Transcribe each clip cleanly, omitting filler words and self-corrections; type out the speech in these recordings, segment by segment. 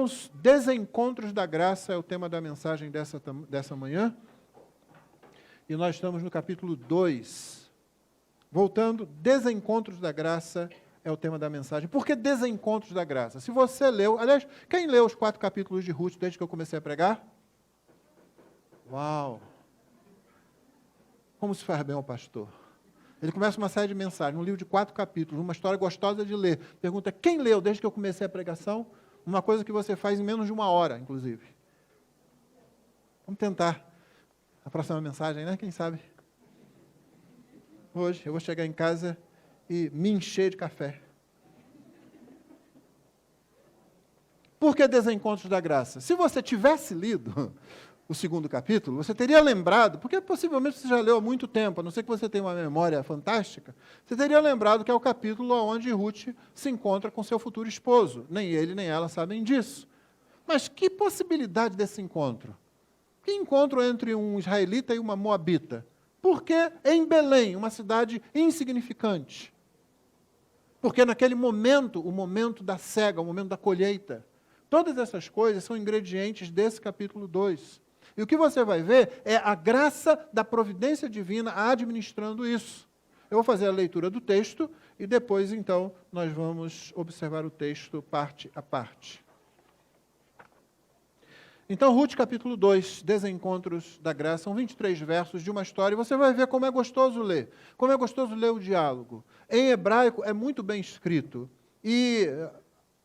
Irmãos, desencontros da graça é o tema da mensagem dessa manhã. E nós estamos no capítulo 2. Voltando, desencontros da graça é o tema da mensagem. Por que desencontros da graça? Se você leu, aliás, quem leu os 4 capítulos de Ruth desde que eu comecei a pregar? Uau! Como se faz bem ao pastor? Ele começa uma série de mensagens, um livro de 4 capítulos, uma história gostosa de ler. Pergunta, quem leu desde que eu comecei a pregação? Uma coisa que você faz em menos de 1 hora, inclusive. Vamos tentar a próxima mensagem, né? Quem sabe? Hoje eu vou chegar em casa e me encher de café. Por que desencontros da graça? Se você tivesse lido o 2º capítulo, você teria lembrado, porque possivelmente você já leu há muito tempo, a não ser que você tenha uma memória fantástica, você teria lembrado que é o capítulo onde Ruth se encontra com seu futuro esposo. Nem ele nem ela sabem disso. Mas que possibilidade desse encontro? Que encontro entre um israelita e uma moabita? Porque em Belém, uma cidade insignificante. Porque naquele momento, o momento da cega, o momento da colheita, todas essas coisas são ingredientes desse capítulo 2. E o que você vai ver é a graça da providência divina administrando isso. Eu vou fazer a leitura do texto e depois, então, nós vamos observar o texto parte a parte. Então, Ruth capítulo 2, desencontros da graça, são 23 versos de uma história, e você vai ver como é gostoso ler, como é gostoso ler o diálogo. Em hebraico é muito bem escrito, e,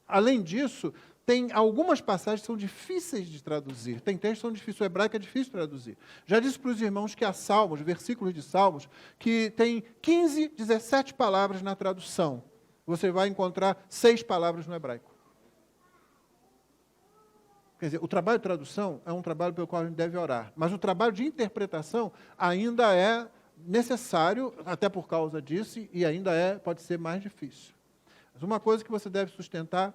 além disso, tem algumas passagens que são difíceis de traduzir, tem textos que são difíceis, o hebraico é difícil de traduzir. Já disse para os irmãos que há salmos, versículos de salmos, que tem 15, 17 palavras na tradução. Você vai encontrar 6 palavras no hebraico. Quer dizer, o trabalho de tradução é um trabalho pelo qual a gente deve orar, mas o trabalho de interpretação ainda é necessário, até por causa disso, e ainda pode ser mais difícil. Mas uma coisa que você deve sustentar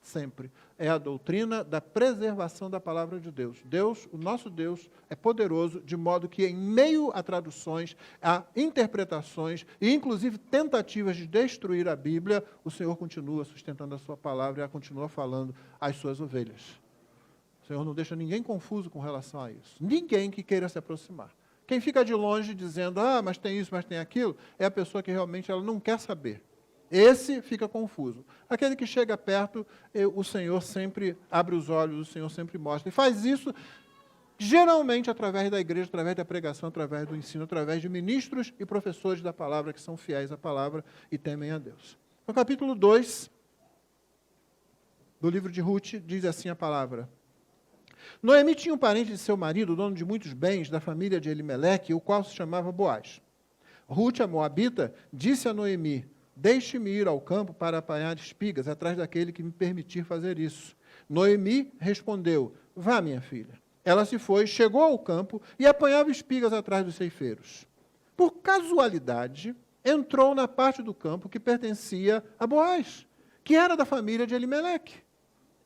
sempre é a doutrina da preservação da palavra de Deus. Deus, o nosso Deus, é poderoso, de modo que em meio a traduções, a interpretações e inclusive tentativas de destruir a Bíblia, o Senhor continua sustentando a sua palavra e a continua falando às suas ovelhas. O Senhor não deixa ninguém confuso com relação a isso. Ninguém que queira se aproximar. Quem fica de longe dizendo, mas tem isso, mas tem aquilo, é a pessoa que realmente ela não quer saber. Esse fica confuso. Aquele que chega perto, o Senhor sempre abre os olhos, o Senhor sempre mostra. E faz isso, geralmente, através da igreja, através da pregação, através do ensino, através de ministros e professores da palavra, que são fiéis à palavra e temem a Deus. No capítulo 2 do livro de Ruth, diz assim a palavra. Noemi tinha um parente de seu marido, dono de muitos bens, da família de Elimeleque, o qual se chamava Boaz. Ruth, a moabita, disse a Noemi, deixe-me ir ao campo para apanhar espigas, atrás daquele que me permitir fazer isso. Noemi respondeu, vá, minha filha. Ela se foi, chegou ao campo e apanhava espigas atrás dos ceifeiros. Por casualidade, entrou na parte do campo que pertencia a Boaz, que era da família de Elimeleque.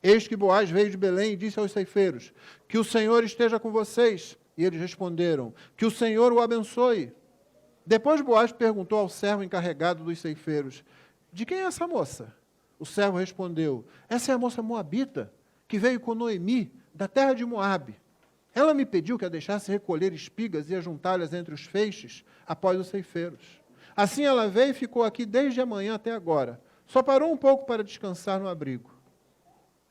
Eis que Boaz veio de Belém e disse aos ceifeiros, que o Senhor esteja com vocês. E eles responderam, que o Senhor o abençoe. Depois Boaz perguntou ao servo encarregado dos ceifeiros, de quem é essa moça? O servo respondeu, essa é a moça moabita, que veio com Noemi, da terra de Moabe. Ela me pediu que a deixasse recolher espigas e ajuntá-las entre os feixes, após os ceifeiros. Assim ela veio e ficou aqui desde a manhã até agora. Só parou um pouco para descansar no abrigo.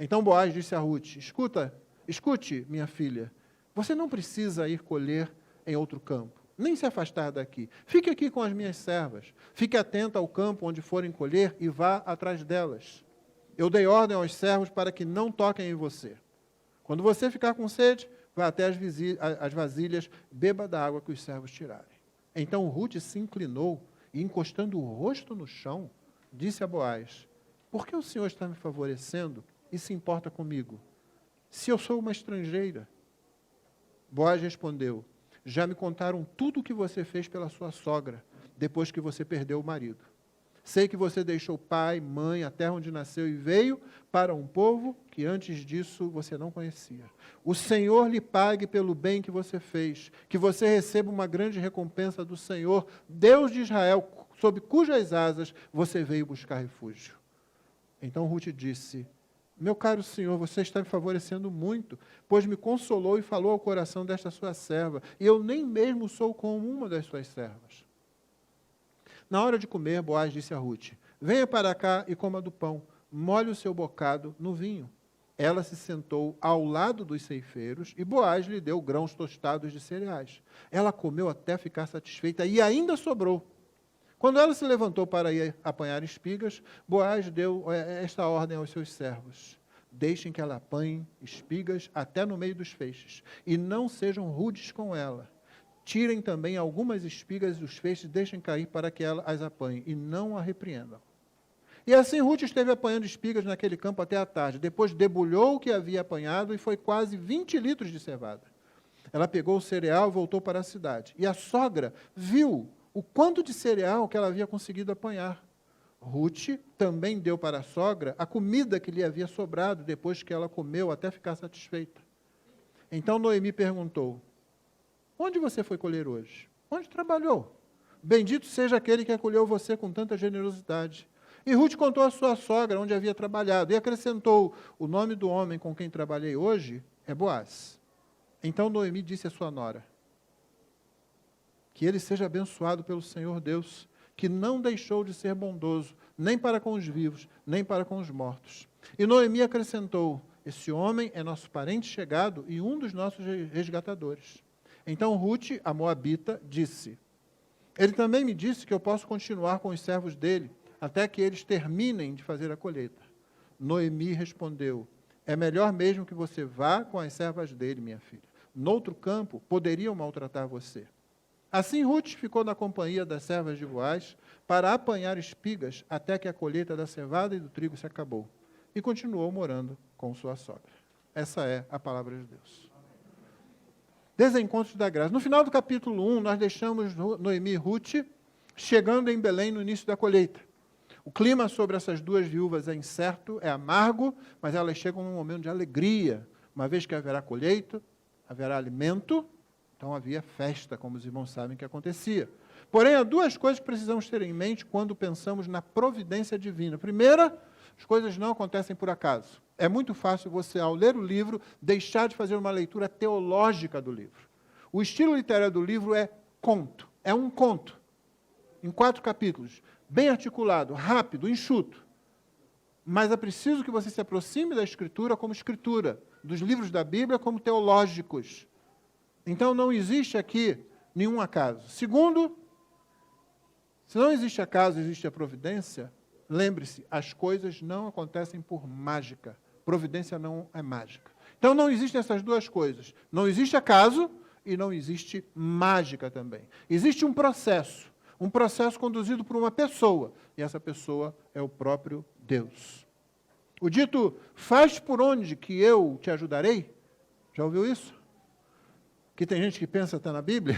Então Boaz disse a Ruth, escute, minha filha, você não precisa ir colher em outro campo, nem se afastar daqui. Fique aqui com as minhas servas. Fique atenta ao campo onde forem colher e vá atrás delas. Eu dei ordem aos servos para que não toquem em você. Quando você ficar com sede, vá até as vasilhas, beba da água que os servos tirarem. Então Ruth se inclinou e, encostando o rosto no chão, disse a Boaz, por que o Senhor está me favorecendo e se importa comigo, se eu sou uma estrangeira? Boaz respondeu, já me contaram tudo o que você fez pela sua sogra, depois que você perdeu o marido. Sei que você deixou pai, mãe, a terra onde nasceu e veio para um povo que antes disso você não conhecia. O Senhor lhe pague pelo bem que você fez, que você receba uma grande recompensa do Senhor, Deus de Israel, sob cujas asas você veio buscar refúgio. Então Ruth disse, meu caro senhor, você está me favorecendo muito, pois me consolou e falou ao coração desta sua serva, e eu nem mesmo sou como uma das suas servas. Na hora de comer, Boaz disse a Rute, venha para cá e coma do pão, molhe o seu bocado no vinho. Ela se sentou ao lado dos ceifeiros e Boaz lhe deu grãos tostados de cereais. Ela comeu até ficar satisfeita e ainda sobrou. Quando ela se levantou para ir apanhar espigas, Boaz deu esta ordem aos seus servos. Deixem que ela apanhe espigas até no meio dos feixes, e não sejam rudes com ela. Tirem também algumas espigas dos feixes e deixem cair para que ela as apanhe, e não a repreendam. E assim Rute esteve apanhando espigas naquele campo até a tarde. Depois debulhou o que havia apanhado e foi quase 20 litros de cevada. Ela pegou o cereal e voltou para a cidade. E a sogra viu o quanto de cereal que ela havia conseguido apanhar. Rute também deu para a sogra a comida que lhe havia sobrado depois que ela comeu até ficar satisfeita. Então Noemi perguntou, onde você foi colher hoje? Onde trabalhou? Bendito seja aquele que acolheu você com tanta generosidade. E Rute contou à sua sogra onde havia trabalhado e acrescentou, o nome do homem com quem trabalhei hoje é Boaz. Então Noemi disse à sua nora, que ele seja abençoado pelo Senhor Deus, que não deixou de ser bondoso, nem para com os vivos, nem para com os mortos. E Noemi acrescentou, esse homem é nosso parente chegado e um dos nossos resgatadores. Então Rute, a moabita, disse, ele também me disse que eu posso continuar com os servos dele, até que eles terminem de fazer a colheita. Noemi respondeu, é melhor mesmo que você vá com as servas dele, minha filha. Noutro campo, poderiam maltratar você. Assim Rute ficou na companhia das servas de Boaz para apanhar espigas até que a colheita da cevada e do trigo se acabou. E continuou morando com sua sogra. Essa é a palavra de Deus. Desencontros da graça. No final do capítulo 1, nós deixamos Noemi e Rute chegando em Belém no início da colheita. O clima sobre essas duas viúvas é incerto, é amargo, mas elas chegam num momento de alegria. Uma vez que haverá colheita, haverá alimento, então havia festa, como os irmãos sabem que acontecia. Porém, há duas coisas que precisamos ter em mente quando pensamos na providência divina. Primeira, as coisas não acontecem por acaso. É muito fácil você, ao ler o livro, deixar de fazer uma leitura teológica do livro. O estilo literário do livro é conto, é um conto, em 4 capítulos, bem articulado, rápido, enxuto. Mas é preciso que você se aproxime da Escritura como Escritura, dos livros da Bíblia como teológicos. Então, não existe aqui nenhum acaso. Segundo, se não existe acaso, existe a providência, lembre-se, as coisas não acontecem por mágica. Providência não é mágica. Então, não existem essas duas coisas. Não existe acaso e não existe mágica também. Existe um processo conduzido por uma pessoa, e essa pessoa é o próprio Deus. O dito, faz por onde que eu te ajudarei, já ouviu isso? Que tem gente que pensa que está na Bíblia,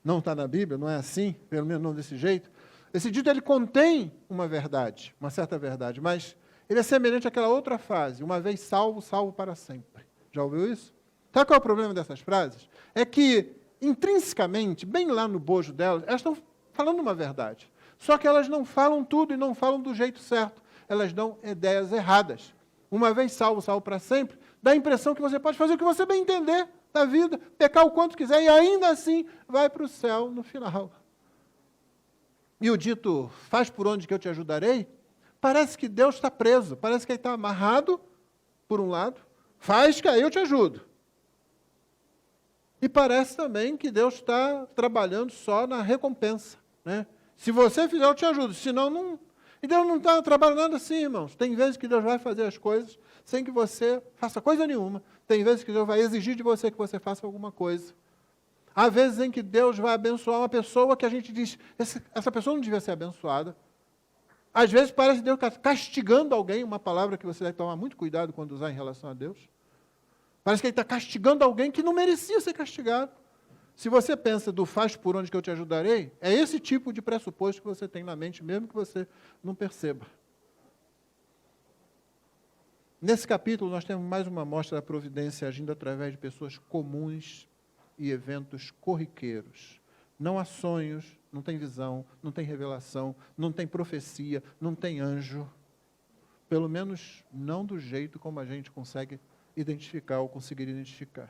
não está na Bíblia, não é assim, pelo menos não desse jeito. Esse dito, ele contém uma verdade, uma certa verdade, mas ele é semelhante àquela outra frase, uma vez salvo, salvo para sempre. Já ouviu isso? Sabe qual é o problema dessas frases? É que, intrinsecamente, bem lá no bojo delas, elas estão falando uma verdade. Só que elas não falam tudo e não falam do jeito certo. Elas dão ideias erradas. Uma vez salvo, salvo para sempre, dá a impressão que você pode fazer o que você bem entender da vida, pecar o quanto quiser e ainda assim vai para o céu no final. E o dito, faz por onde que eu te ajudarei, parece que Deus está preso, parece que ele está amarrado, por um lado, faz que aí eu te ajudo. E parece também que Deus está trabalhando só na recompensa, né? Se você fizer, eu te ajudo, senão não. E Deus não está trabalhando nada assim, irmãos. Tem vezes que Deus vai fazer as coisas sem que você faça coisa nenhuma. Tem vezes que Deus vai exigir de você que você faça alguma coisa. Há vezes em que Deus vai abençoar uma pessoa que a gente diz, essa pessoa não devia ser abençoada. Às vezes parece Deus castigando alguém, uma palavra que você deve tomar muito cuidado quando usar em relação a Deus. Parece que Ele está castigando alguém que não merecia ser castigado. Se você pensa do faz por onde que eu te ajudarei, é esse tipo de pressuposto que você tem na mente, mesmo que você não perceba. Nesse capítulo, nós temos mais uma mostra da providência agindo através de pessoas comuns e eventos corriqueiros. Não há sonhos, não tem visão, não tem revelação, não tem profecia, não tem anjo. Pelo menos não do jeito como a gente consegue identificar ou conseguir identificar.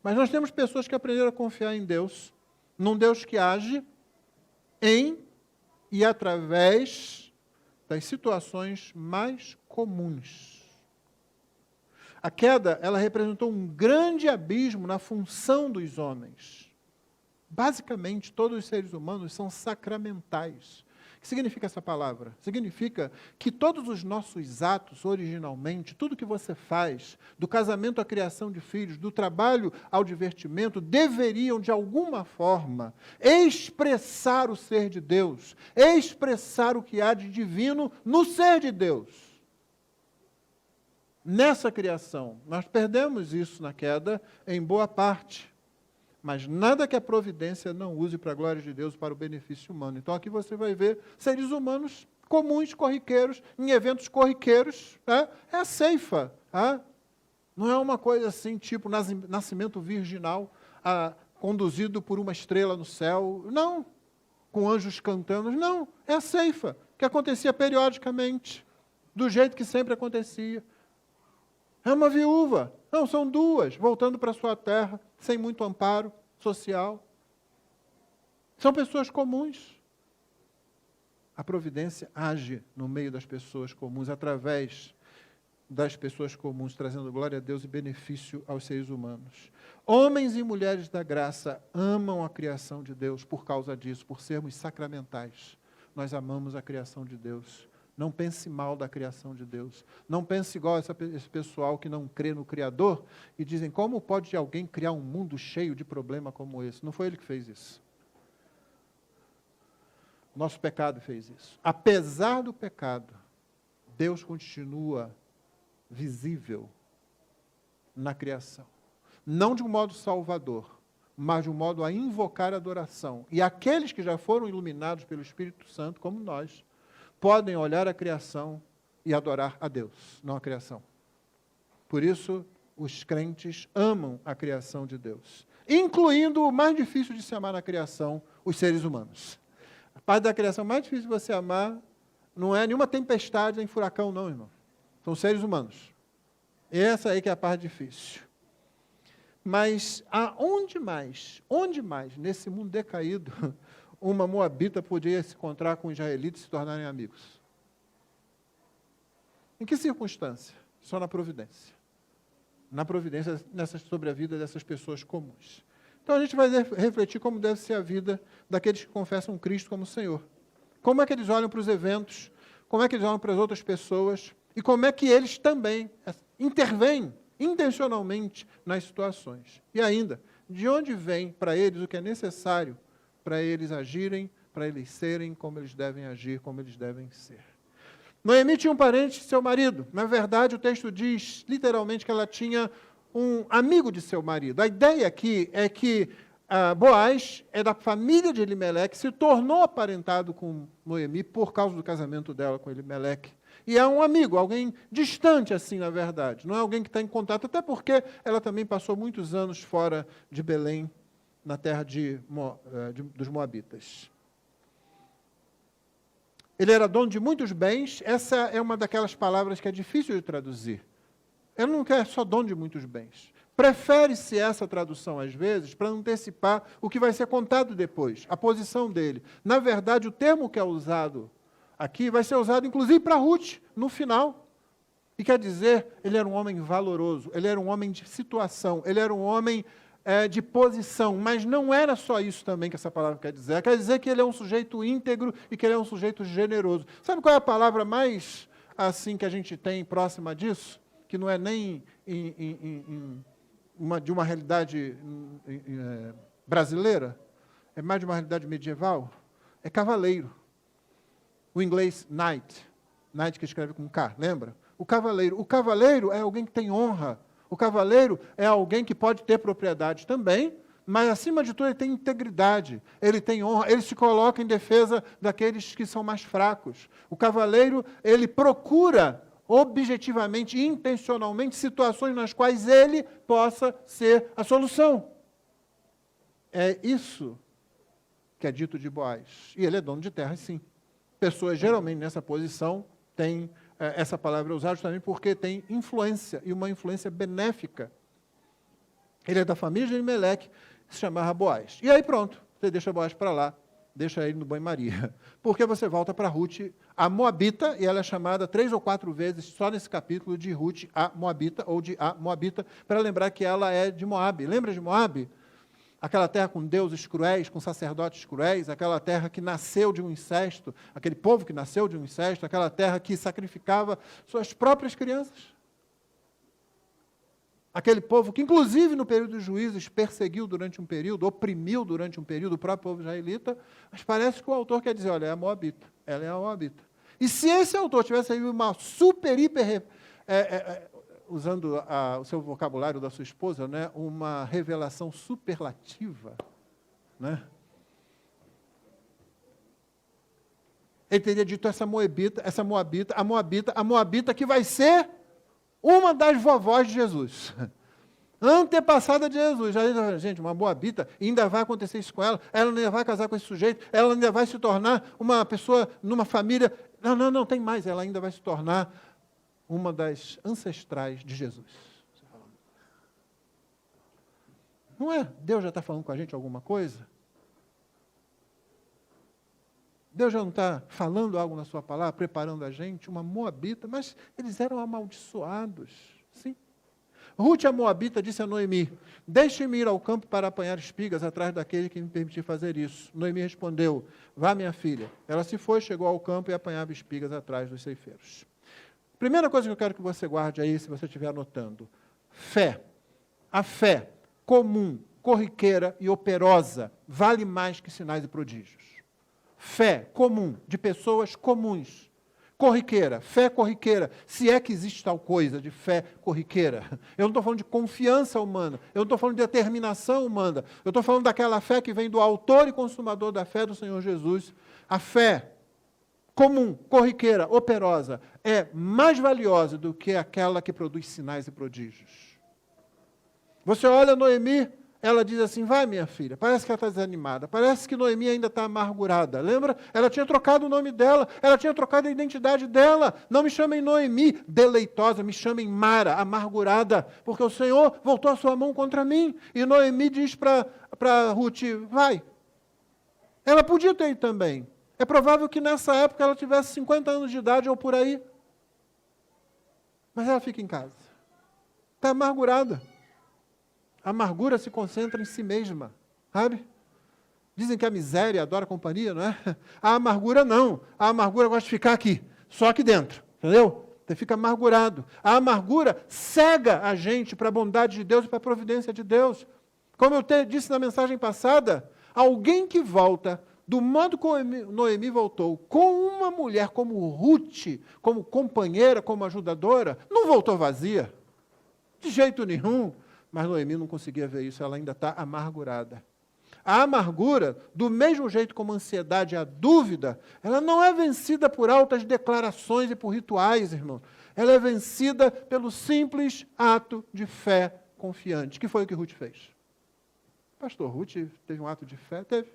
Mas nós temos pessoas que aprenderam a confiar em Deus, num Deus que age em e através das situações mais comuns. A queda, ela representou um grande abismo na função dos homens. Basicamente, todos os seres humanos são sacramentais. O que significa essa palavra? Significa que todos os nossos atos, originalmente, tudo que você faz, do casamento à criação de filhos, do trabalho ao divertimento, deveriam, de alguma forma, expressar o ser de Deus, expressar o que há de divino no ser de Deus. Nessa criação, nós perdemos isso na queda em boa parte. Mas nada que a providência não use para a glória de Deus, para o benefício humano. Então aqui você vai ver seres humanos comuns, corriqueiros, em eventos corriqueiros. É a ceifa. Não é uma coisa assim, tipo nascimento virginal, conduzido por uma estrela no céu. Não, com anjos cantando. Não, é a ceifa, que acontecia periodicamente, do jeito que sempre acontecia. É uma viúva. Não, são duas, voltando para sua terra, sem muito amparo social. São pessoas comuns. A providência age no meio das pessoas comuns, através das pessoas comuns, trazendo glória a Deus e benefício aos seres humanos. Homens e mulheres da graça amam a criação de Deus por causa disso, por sermos sacramentais. Nós amamos a criação de Deus. Não pense mal da criação de Deus. Não pense igual esse pessoal que não crê no Criador e dizem, como pode alguém criar um mundo cheio de problema como esse? Não foi ele que fez isso. Nosso pecado fez isso. Apesar do pecado, Deus continua visível na criação. Não de um modo salvador, mas de um modo a invocar a adoração. E aqueles que já foram iluminados pelo Espírito Santo, como nós, podem olhar a criação e adorar a Deus, não a criação. Por isso, os crentes amam a criação de Deus, incluindo o mais difícil de se amar na criação, os seres humanos. A parte da criação mais difícil de você amar não é nenhuma tempestade nem furacão, não, irmão. São seres humanos. Essa aí que é a parte difícil. Mas onde mais, nesse mundo decaído, uma moabita podia se encontrar com um israelita e se tornarem amigos? Em que circunstância? Só na providência. Na providência sobre a vida dessas pessoas comuns. Então a gente vai refletir como deve ser a vida daqueles que confessam Cristo como Senhor. Como é que eles olham para os eventos, como é que eles olham para as outras pessoas, e como é que eles também intervêm intencionalmente nas situações. E ainda, de onde vem para eles o que é necessário para eles agirem, para eles serem como eles devem agir, como eles devem ser. Noemi tinha um parente, seu marido. Na verdade, o texto diz, literalmente, que ela tinha um amigo de seu marido. A ideia aqui é que Boaz é da família de Elimeleque, se tornou aparentado com Noemi por causa do casamento dela com Elimeleque. E é um amigo, alguém distante assim, na verdade. Não é alguém que está em contato, até porque ela também passou muitos anos fora de Belém, na terra dos Moabitas. Ele era dono de muitos bens. Essa é uma daquelas palavras que é difícil de traduzir. Ele não quer só dono de muitos bens. Prefere-se essa tradução, às vezes, para antecipar o que vai ser contado depois, a posição dele. Na verdade, o termo que é usado aqui vai ser usado, inclusive, para Ruth, no final. E quer dizer, ele era um homem valoroso, ele era um homem de situação, ele era um homem de posição, mas não era só isso também que essa palavra quer dizer. Quer dizer que ele é um sujeito íntegro e que ele é um sujeito generoso. Sabe qual é a palavra mais assim que a gente tem próxima disso? Que não é nem de uma realidade brasileira, é mais de uma realidade medieval, é cavaleiro. O inglês knight que escreve com K, lembra? O cavaleiro é alguém que tem honra. O cavaleiro é alguém que pode ter propriedade também, mas acima de tudo ele tem integridade, ele tem honra, ele se coloca em defesa daqueles que são mais fracos. O cavaleiro, ele procura objetivamente, intencionalmente, situações nas quais ele possa ser a solução. É isso que é dito de Boaz. E ele é dono de terra, sim. Pessoas geralmente nessa posição têm essa palavra é usada justamente porque tem influência, e uma influência benéfica. Ele é da família de Elimeleque, se chamava Boaz. E aí pronto, você deixa Boaz para lá, deixa ele no banho-maria. Porque você volta para Ruth, a Moabita, e ela é chamada 3 ou 4 vezes, só nesse capítulo, de Ruth, a Moabita, ou de a Moabita, para lembrar que ela é de Moabe. Lembra de Moabe? Aquela terra com deuses cruéis, com sacerdotes cruéis, aquela terra que nasceu de um incesto, aquele povo que nasceu de um incesto, aquela terra que sacrificava suas próprias crianças. Aquele povo que, inclusive, no período dos juízes, perseguiu durante um período, oprimiu durante um período o próprio povo israelita, mas parece que o autor quer dizer, olha, é a Moabita, ela é a Moabita. E se esse autor tivesse aí uma super, hiper, usando o seu vocabulário da sua esposa, né, uma revelação superlativa, né? Ele teria dito essa Moabita que vai ser uma das vovós de Jesus, antepassada de Jesus. Gente, uma Moabita, ainda vai acontecer isso com ela ainda vai casar com esse sujeito, ela ainda vai se tornar uma pessoa numa família. Não, tem mais, ela ainda vai se tornar uma das ancestrais de Jesus. Não é? Deus já está falando com a gente alguma coisa? Deus já não está falando algo na sua palavra, preparando a gente? Uma Moabita, mas eles eram amaldiçoados. Sim. Ruth, a Moabita, disse a Noemi, deixe-me ir ao campo para apanhar espigas atrás daquele que me permitir fazer isso. Noemi respondeu, vá, minha filha. Ela se foi, chegou ao campo e apanhava espigas atrás dos ceifeiros. Primeira coisa que eu quero que você guarde aí, se você estiver anotando, fé. A fé comum, corriqueira e operosa vale mais que sinais e prodígios. Fé comum, de pessoas comuns. Corriqueira, fé corriqueira, se é que existe tal coisa de fé corriqueira. Eu não estou falando de confiança humana, eu não estou falando de determinação humana, eu estou falando daquela fé que vem do autor e consumador da fé do Senhor Jesus. A fé comum, corriqueira, operosa, é mais valiosa do que aquela que produz sinais e prodígios. Você olha Noemi, ela diz assim, vai, minha filha, parece que ela está desanimada, parece que Noemi ainda está amargurada. Lembra? Ela tinha trocado o nome dela, ela tinha trocado a identidade dela. Não me chamem Noemi, deleitosa, me chamem Mara, amargurada, porque o Senhor voltou a sua mão contra mim. E Noemi diz para Ruth, vai. Ela podia ter ido também. É provável que nessa época ela tivesse 50 anos de idade ou por aí. Mas ela fica em casa. Está amargurada. A amargura se concentra em si mesma, sabe? Dizem que a miséria adora a companhia, não é? A amargura não. A amargura gosta de ficar aqui, só aqui dentro, entendeu? Você fica amargurado. A amargura cega a gente para a bondade de Deus e para a providência de Deus. Como eu disse na mensagem passada, alguém que volta do modo como Noemi voltou, com uma mulher como Ruth, como companheira, como ajudadora, não voltou vazia. De jeito nenhum. Mas Noemi não conseguia ver isso, ela ainda está amargurada. A amargura, do mesmo jeito como a ansiedade e a dúvida, ela não é vencida por altas declarações e por rituais, irmão. Ela é vencida pelo simples ato de fé confiante, que foi o que Ruth fez. Pastor, Ruth teve um ato de fé? Teve.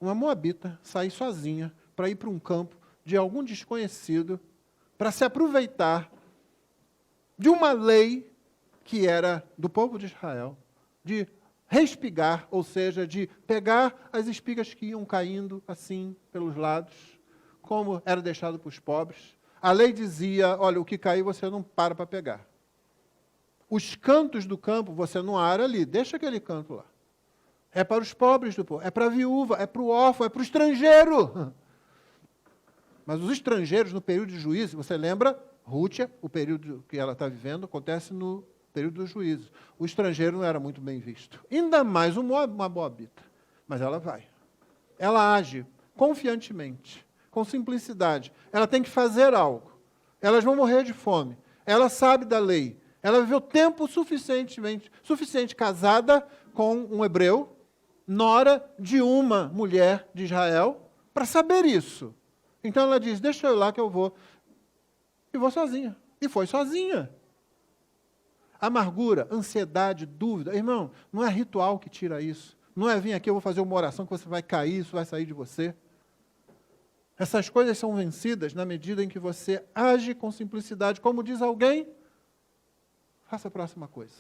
Uma moabita sair sozinha para ir para um campo de algum desconhecido para se aproveitar de uma lei que era do povo de Israel, de respigar, ou seja, de pegar as espigas que iam caindo assim pelos lados, como era deixado para os pobres. A lei dizia, olha, o que cair você não para pegar. Os cantos do campo você não ara ali, deixa aquele canto lá. É para os pobres do povo, é para a viúva, é para o órfão, é para o estrangeiro. Mas os estrangeiros, no período de juízo, você lembra, Ruth, o período que ela está vivendo, acontece no período dos juízos. O estrangeiro não era muito bem visto. Ainda mais uma moabita. Mas ela vai. Ela age confiantemente, com simplicidade. Ela tem que fazer algo. Elas vão morrer de fome. Ela sabe da lei. Ela viveu tempo suficiente casada com um hebreu, nora de uma mulher de Israel, para saber isso. Então ela diz, deixa eu ir lá que eu vou. E vou sozinha. E foi sozinha. Amargura, ansiedade, dúvida. Irmão, não é ritual que tira isso. Não é vir aqui, eu vou fazer uma oração que você vai cair, isso vai sair de você. Essas coisas são vencidas na medida em que você age com simplicidade. Como diz alguém, faça a próxima coisa.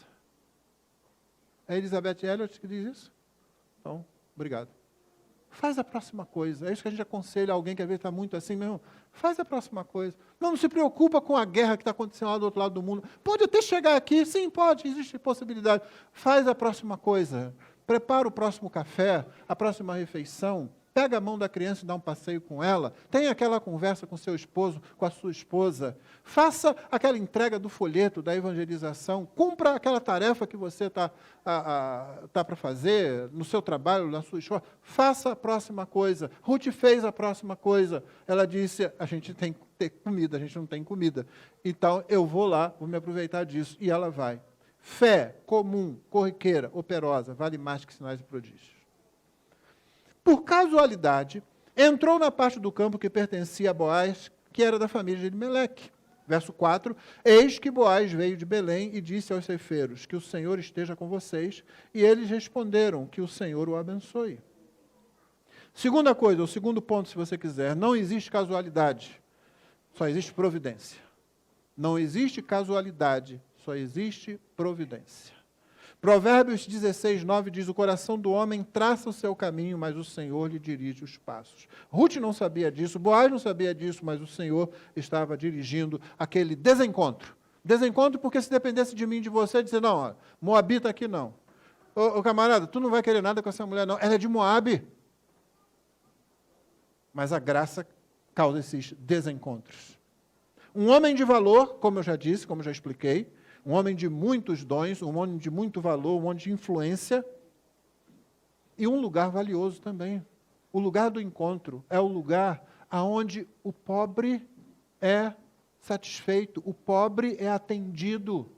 É Elizabeth Elliot que diz isso? Então, obrigado. Faz a próxima coisa. É isso que a gente aconselha alguém que às vezes está muito assim mesmo. Faz a próxima coisa. Não se preocupa com a guerra que está acontecendo lá do outro lado do mundo. Pode até chegar aqui, sim, pode, existe possibilidade. Faz a próxima coisa. Prepara o próximo café, a próxima refeição. Pega a mão da criança e dá um passeio com ela. Tenha aquela conversa com seu esposo, com a sua esposa. Faça aquela entrega do folheto, da evangelização. Cumpra aquela tarefa que você está para fazer no seu trabalho, na sua escola. Faça a próxima coisa. Ruth fez a próxima coisa. Ela disse, a gente tem que ter comida, a gente não tem comida. Então, eu vou lá, vou me aproveitar disso. E ela vai. Fé comum, corriqueira, operosa, vale mais que sinais e prodígios. Por casualidade, entrou na parte do campo que pertencia a Boaz, que era da família de Elimeleque. Verso 4, eis que Boaz veio de Belém e disse aos ceifeiros, que o Senhor esteja com vocês, e eles responderam, que o Senhor o abençoe. Segunda coisa, o segundo ponto, se você quiser, não existe casualidade, só existe providência. Não existe casualidade, só existe providência. Provérbios 16, 9 diz, o coração do homem traça o seu caminho, mas o Senhor lhe dirige os passos. Ruth não sabia disso, Boaz não sabia disso, mas o Senhor estava dirigindo aquele desencontro. Desencontro porque se dependesse de mim e de você, dizer, não, ó, Moabita aqui não. Ô camarada, tu não vai querer nada com essa mulher não, ela é de Moabe. Mas a graça causa esses desencontros. Um homem de valor, como eu já disse, como eu já expliquei, um homem de muitos dons, um homem de muito valor, um homem de influência, e um lugar valioso também. O lugar do encontro é o lugar onde o pobre é satisfeito, o pobre é atendido.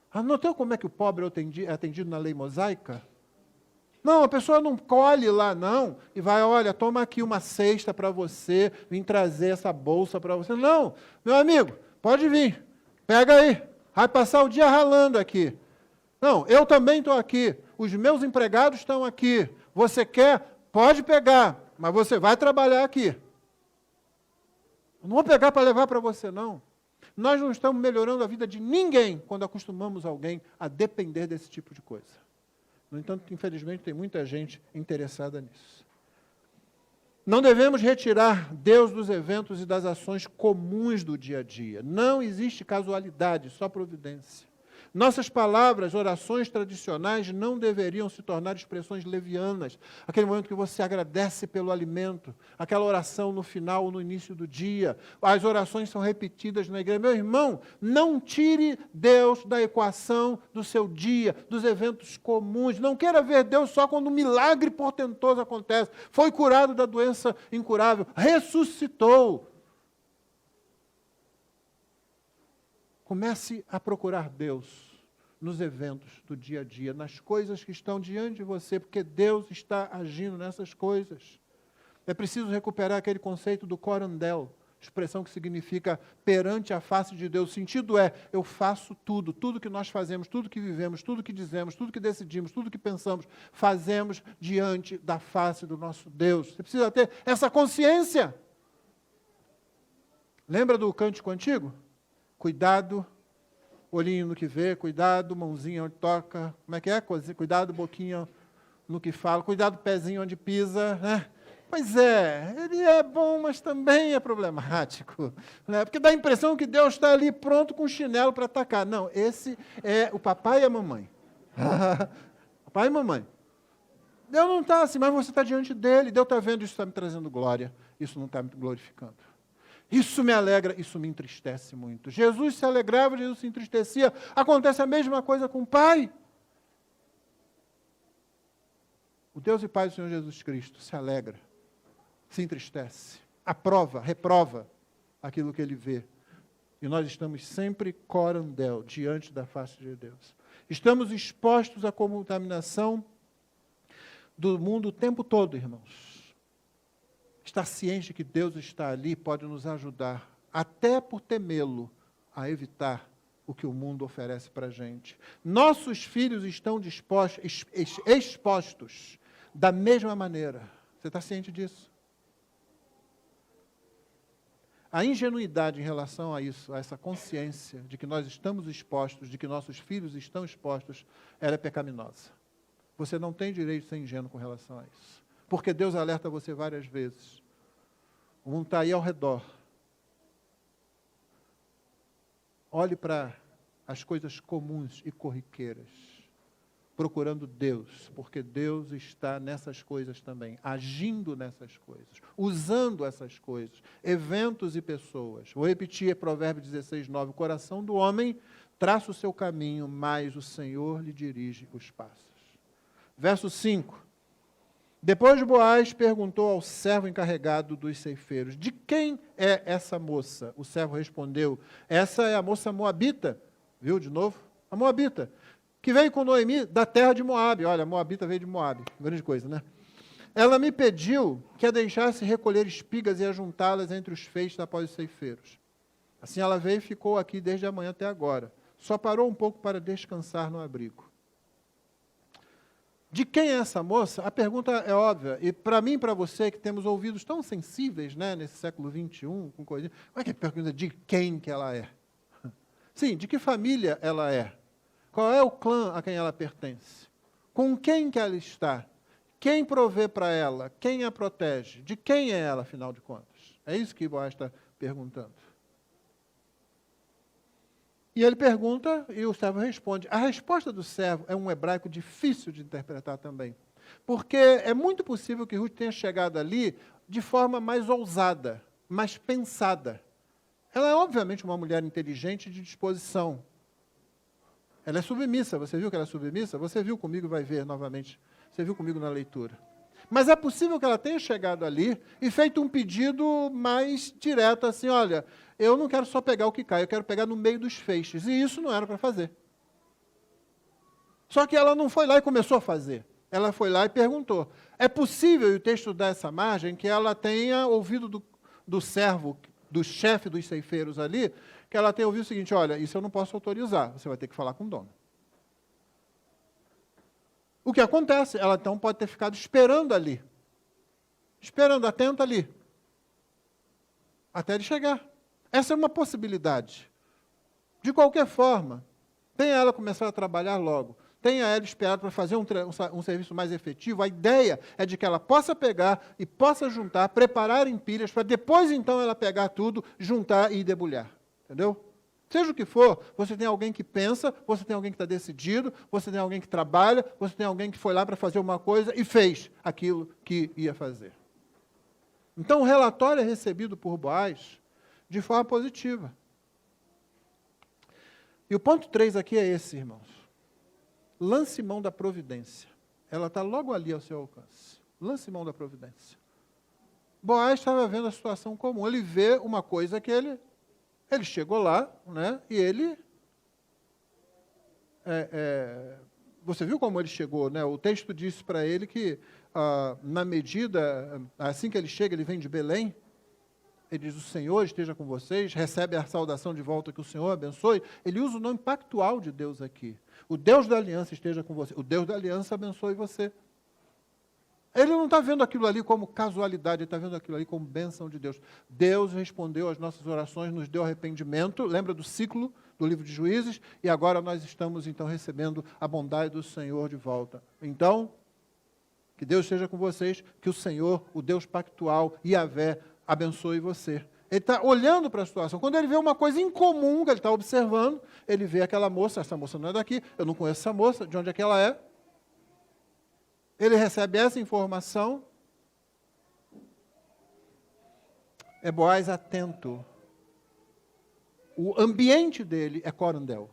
Anotou como é que o pobre é atendido na lei mosaica? Não, a pessoa não colhe lá, não, e vai, olha, toma aqui uma cesta para você, vim trazer essa bolsa para você. Não, meu amigo, pode vir, pega aí. Vai passar o dia ralando aqui. Não, eu também estou aqui. Os meus empregados estão aqui. Você quer? Pode pegar, mas você vai trabalhar aqui. Eu não vou pegar para levar para você, não. Nós não estamos melhorando a vida de ninguém quando acostumamos alguém a depender desse tipo de coisa. No entanto, infelizmente, tem muita gente interessada nisso. Não devemos retirar Deus dos eventos e das ações comuns do dia a dia. Não existe casualidade, só providência. Nossas palavras, orações tradicionais não deveriam se tornar expressões levianas. Aquele momento que você agradece pelo alimento, aquela oração no final ou no início do dia. As orações são repetidas na igreja. Meu irmão, não tire Deus da equação do seu dia, dos eventos comuns. Não queira ver Deus só quando um milagre portentoso acontece. Foi curado da doença incurável, ressuscitou. Comece a procurar Deus nos eventos do dia a dia, nas coisas que estão diante de você, porque Deus está agindo nessas coisas. É preciso recuperar aquele conceito do corandel, expressão que significa perante a face de Deus. O sentido é, eu faço tudo, tudo que nós fazemos, tudo que vivemos, tudo que dizemos, tudo que decidimos, tudo que pensamos, fazemos diante da face do nosso Deus. Você precisa ter essa consciência. Lembra do cântico antigo? Cuidado, olhinho no que vê, cuidado, mãozinha onde toca, como é que é? Cuidado, boquinha no que fala, cuidado, pezinho onde pisa, né? Pois é, ele é bom, mas também é problemático, né? Porque dá a impressão que Deus está ali pronto com o chinelo para atacar. Não, esse é o papai e a mamãe. Papai e mamãe. Deus não está assim, mas você está diante dele, Deus está vendo, isso está me trazendo glória, isso não está me glorificando. Isso me alegra, isso me entristece muito. Jesus se alegrava, Jesus se entristecia. Acontece a mesma coisa com o Pai. O Deus e Pai do Senhor Jesus Cristo se alegra, se entristece, aprova, reprova aquilo que Ele vê. E nós estamos sempre corandel, diante da face de Deus. Estamos expostos à contaminação do mundo o tempo todo, irmãos. Estar ciente que Deus está ali pode nos ajudar, até por temê-lo, a evitar o que o mundo oferece para a gente. Nossos filhos estão expostos da mesma maneira. Você está ciente disso? A ingenuidade em relação a isso, a essa consciência de que nós estamos expostos, de que nossos filhos estão expostos, ela é pecaminosa. Você não tem direito de ser ingênuo com relação a isso. Porque Deus alerta você várias vezes. O mundo está aí ao redor. Olhe para as coisas comuns e corriqueiras, procurando Deus, porque Deus está nessas coisas também, agindo nessas coisas, usando essas coisas, eventos e pessoas. Vou repetir Provérbios 16, 9. O coração do homem traça o seu caminho, mas o Senhor lhe dirige os passos. Verso 5. Depois Boaz perguntou ao servo encarregado dos ceifeiros: de quem é essa moça? O servo respondeu: essa é a moça moabita. Viu de novo? A moabita, que veio com Noemi da terra de Moabe. Olha, a moabita veio de Moabe. Grande coisa, né? Ela me pediu que a deixasse recolher espigas e ajuntá-las entre os feixes após os ceifeiros. Assim ela veio e ficou aqui desde a manhã até agora. Só parou um pouco para descansar no abrigo. De quem é essa moça? A pergunta é óbvia. E para mim e para você, que temos ouvidos tão sensíveis, né, nesse século XXI, com coisa, como é que pergunta de quem que ela é? Sim, de que família ela é? Qual é o clã a quem ela pertence? Com quem que ela está? Quem provê para ela? Quem a protege? De quem é ela, afinal de contas? É isso que Boaz está perguntando. E ele pergunta e o servo responde. A resposta do servo é um hebraico difícil de interpretar também. Porque é muito possível que Ruth tenha chegado ali de forma mais ousada, mais pensada. Ela é obviamente uma mulher inteligente de disposição. Ela é submissa. Você viu que ela é submissa? Você viu comigo, vai ver novamente. Você viu comigo na leitura. Mas é possível que ela tenha chegado ali e feito um pedido mais direto, assim, olha, eu não quero só pegar o que cai, eu quero pegar no meio dos feixes. E isso não era para fazer. Só que ela não foi lá e começou a fazer. Ela foi lá e perguntou. É possível, e o texto dá essa margem, que ela tenha ouvido do servo, do chefe dos ceifeiros ali, que ela tenha ouvido o seguinte: olha, isso eu não posso autorizar, você vai ter que falar com o dono. O que acontece? Ela então pode ter ficado esperando ali. Esperando, atenta ali. Até ele chegar. Essa é uma possibilidade. De qualquer forma, tenha ela começar a trabalhar logo. Tenha ela esperado para fazer um serviço mais efetivo. A ideia é de que ela possa pegar e possa juntar, preparar em pilhas, para depois então ela pegar tudo, juntar e debulhar. Entendeu? Seja o que for, você tem alguém que pensa, você tem alguém que está decidido, você tem alguém que trabalha, você tem alguém que foi lá para fazer uma coisa e fez aquilo que ia fazer. Então o relatório é recebido por Boaz de forma positiva. E o ponto 3 aqui é esse, irmãos. Lance mão da providência. Ela está logo ali ao seu alcance. Lance mão da providência. Boaz estava vendo a situação comum. Ele vê uma coisa que ele chegou lá, né, e ele... você viu como ele chegou, né? O texto disse para ele que, na medida, assim que ele chega, ele vem de Belém, ele diz: o Senhor esteja com vocês, recebe a saudação de volta, que o Senhor abençoe. Ele usa o nome pactual de Deus aqui. O Deus da aliança esteja com você. O Deus da aliança abençoe você. Ele não está vendo aquilo ali como casualidade, ele está vendo aquilo ali como bênção de Deus. Deus respondeu às nossas orações, nos deu arrependimento. Lembra do ciclo do livro de Juízes? E agora nós estamos, então, recebendo a bondade do Senhor de volta. Então, que Deus esteja com vocês, que o Senhor, o Deus pactual, Yahvé, abençoe você. Ele está olhando para a situação. Quando ele vê uma coisa incomum que ele está observando, ele vê aquela moça, essa moça não é daqui, eu não conheço essa moça, de onde é que ela é? Ele recebe essa informação. É Boaz atento. O ambiente dele é Corandel.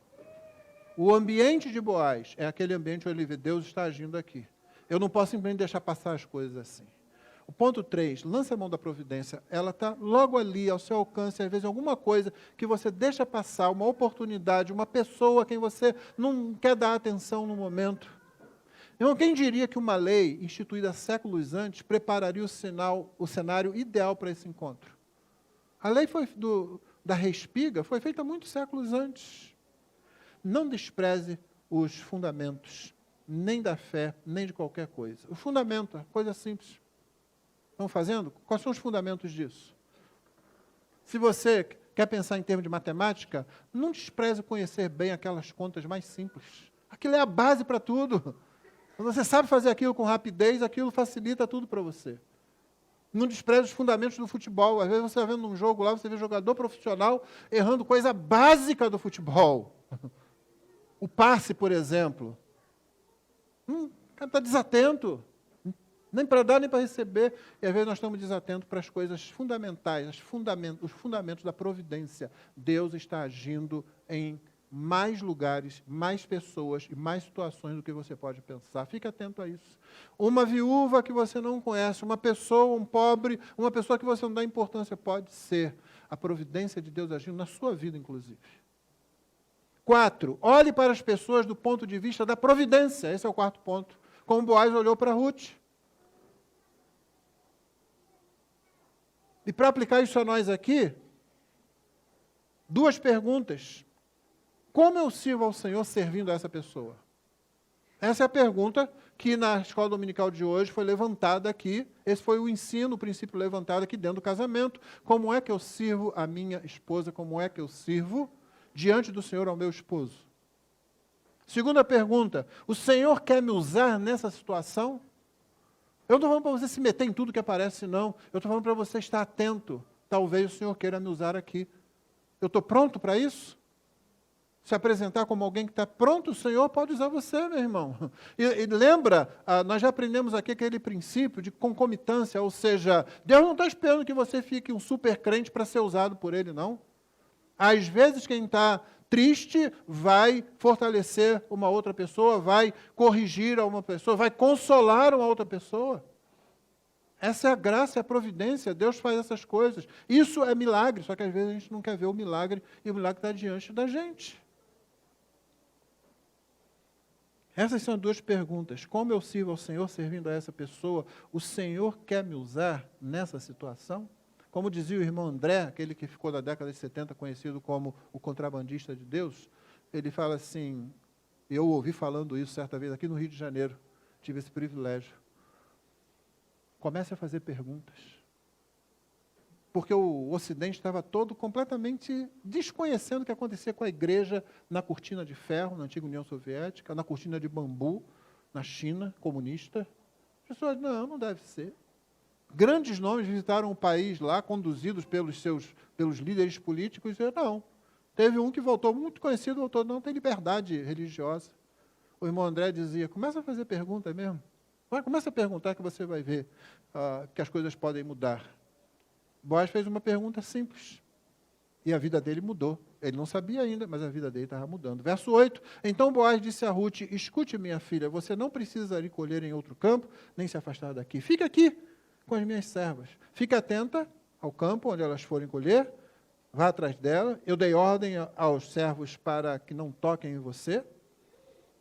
O ambiente de Boaz é aquele ambiente onde ele vê: Deus está agindo aqui. Eu não posso simplesmente deixar passar as coisas assim. O ponto 3, lança a mão da providência. Ela está logo ali, ao seu alcance, às vezes alguma coisa que você deixa passar, uma oportunidade, uma pessoa a quem você não quer dar atenção no momento. Irmão, quem diria que uma lei instituída séculos antes prepararia o cenário ideal para esse encontro? A lei da respiga foi feita muitos séculos antes. Não despreze os fundamentos, nem da fé, nem de qualquer coisa. O fundamento, coisa simples. Estão fazendo? Quais são os fundamentos disso? Se você quer pensar em termos de matemática, não despreze conhecer bem aquelas contas mais simples. Aquilo é a base para tudo. Quando você sabe fazer aquilo com rapidez, aquilo facilita tudo para você. Não despreze os fundamentos do futebol. Às vezes você está vendo um jogo lá, você vê jogador profissional errando coisa básica do futebol. O passe, por exemplo. O cara está desatento. Nem para dar, nem para receber. E às vezes nós estamos desatentos para as coisas fundamentais, os fundamentos da providência. Deus está agindo em mais lugares, mais pessoas e mais situações do que você pode pensar. Fique atento a isso. Uma viúva que você não conhece, uma pessoa, um pobre, uma pessoa que você não dá importância, pode ser a providência de Deus agindo na sua vida, inclusive. 4, olhe para as pessoas do ponto de vista da providência. Esse é o 4º ponto. Como Boaz olhou para Ruth. E para aplicar isso a nós aqui, 2 perguntas. Como eu sirvo ao Senhor servindo a essa pessoa? Essa é a pergunta que na escola dominical de hoje foi levantada aqui. Esse foi o ensino, o princípio levantado aqui dentro do casamento. Como é que eu sirvo a minha esposa? Como é que eu sirvo diante do Senhor ao meu esposo? Segunda pergunta, o Senhor quer me usar nessa situação? Eu não estou falando para você se meter em tudo que aparece, não. Eu estou falando para você estar atento. Talvez o Senhor queira me usar aqui. Eu estou pronto para isso? Se apresentar como alguém que está pronto, o Senhor pode usar você, meu irmão. E lembra, nós já aprendemos aqui aquele princípio de concomitância, ou seja, Deus não está esperando que você fique um super crente para ser usado por Ele, não. Às vezes quem está triste vai fortalecer uma outra pessoa, vai corrigir a uma pessoa, vai consolar uma outra pessoa. Essa é a graça, é a providência, Deus faz essas coisas. Isso é milagre, só que às vezes a gente não quer ver o milagre, e o milagre está diante da gente. Essas são 2 perguntas. Como eu sirvo ao Senhor servindo a essa pessoa? O Senhor quer me usar nessa situação? Como dizia o irmão André, aquele que ficou na década de 70 conhecido como o contrabandista de Deus, ele fala assim, eu ouvi falando isso certa vez aqui no Rio de Janeiro, tive esse privilégio. Comece a fazer perguntas. Porque o Ocidente estava todo completamente desconhecendo o que acontecia com a igreja na cortina de ferro, na antiga União Soviética, na cortina de bambu, na China comunista. As pessoas, não deve ser. Grandes nomes visitaram o país lá, conduzidos pelos líderes políticos, e não. Teve um que voltou, muito conhecido, voltou, não tem liberdade religiosa. O irmão André dizia, começa a fazer pergunta mesmo. Começa a perguntar que você vai ver que as coisas podem mudar. Boaz fez uma pergunta simples. E a vida dele mudou. Ele não sabia ainda, mas a vida dele estava mudando. Verso 8, então Boaz disse a Ruth, escute minha filha, você não precisa ir colher em outro campo, nem se afastar daqui. Fica aqui com as minhas servas. Fique atenta ao campo onde elas forem colher, vá atrás dela. Eu dei ordem aos servos para que não toquem em você.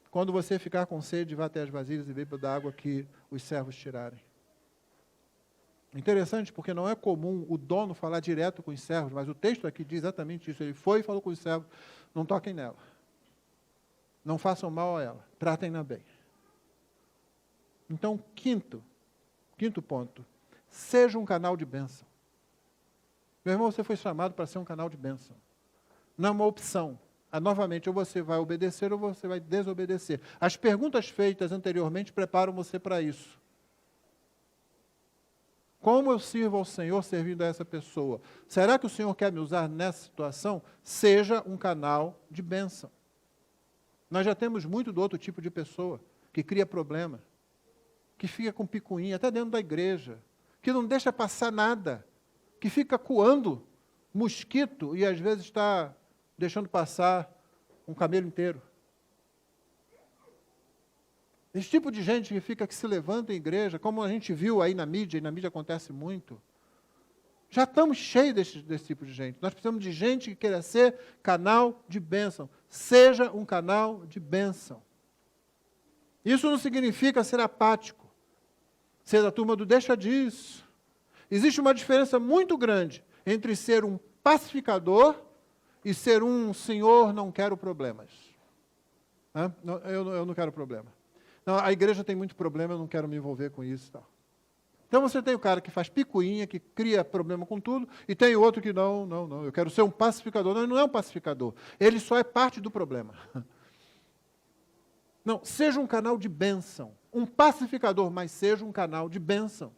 Quando você ficar com sede, vá até as vasilhas e beba da água que os servos tirarem. Interessante, porque não é comum o dono falar direto com os servos, mas o texto aqui diz exatamente isso. Ele foi e falou com os servos, não toquem nela. Não façam mal a ela, tratem-na bem. Então, quinto ponto, seja um canal de bênção. Meu irmão, você foi chamado para ser um canal de bênção. Não é uma opção. Novamente, ou você vai obedecer ou você vai desobedecer. As perguntas feitas anteriormente preparam você para isso. Como eu sirvo ao Senhor servindo a essa pessoa? Será que o Senhor quer me usar nessa situação? Seja um canal de bênção. Nós já temos muito do outro tipo de pessoa, que cria problema, que fica com picuinha, até dentro da igreja, que não deixa passar nada, que fica coando mosquito e às vezes está deixando passar um camelo inteiro. Esse tipo de gente que se levanta em igreja, como a gente viu aí na mídia, e na mídia acontece muito, já estamos cheios desse tipo de gente. Nós precisamos de gente que queira ser canal de bênção. Seja um canal de bênção. Isso não significa ser apático, ser da turma do deixa disso. Existe uma diferença muito grande entre ser um pacificador e ser um senhor não quero problemas. Eu não quero problema. Não, a igreja tem muito problema, eu não quero me envolver com isso. Tal. Então você tem o cara que faz picuinha, que cria problema com tudo, e tem o outro que não, eu quero ser um pacificador. Não, ele não é um pacificador, ele só é parte do problema. Não, seja um canal de bênção. Um pacificador, mas seja um canal de bênção.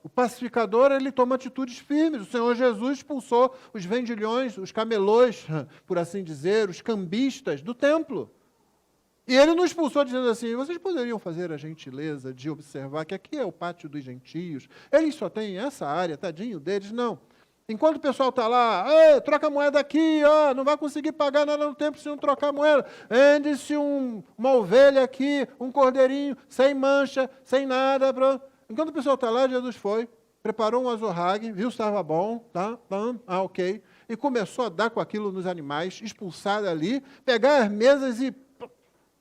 O pacificador, ele toma atitudes firmes. O Senhor Jesus expulsou os vendilhões, os camelôs, por assim dizer, os cambistas do templo. E ele não expulsou dizendo assim, vocês poderiam fazer a gentileza de observar que aqui é o pátio dos gentios, eles só têm essa área, tadinho deles, não. Enquanto o pessoal está lá, troca a moeda aqui, não vai conseguir pagar nada no templo se não trocar a moeda. Vende-se uma ovelha aqui, um cordeirinho, sem mancha, sem nada. Enquanto o pessoal está lá, Jesus foi, preparou um azorrague, viu se estava bom, tá? Ok. E começou a dar com aquilo nos animais, expulsar dali, pegar as mesas e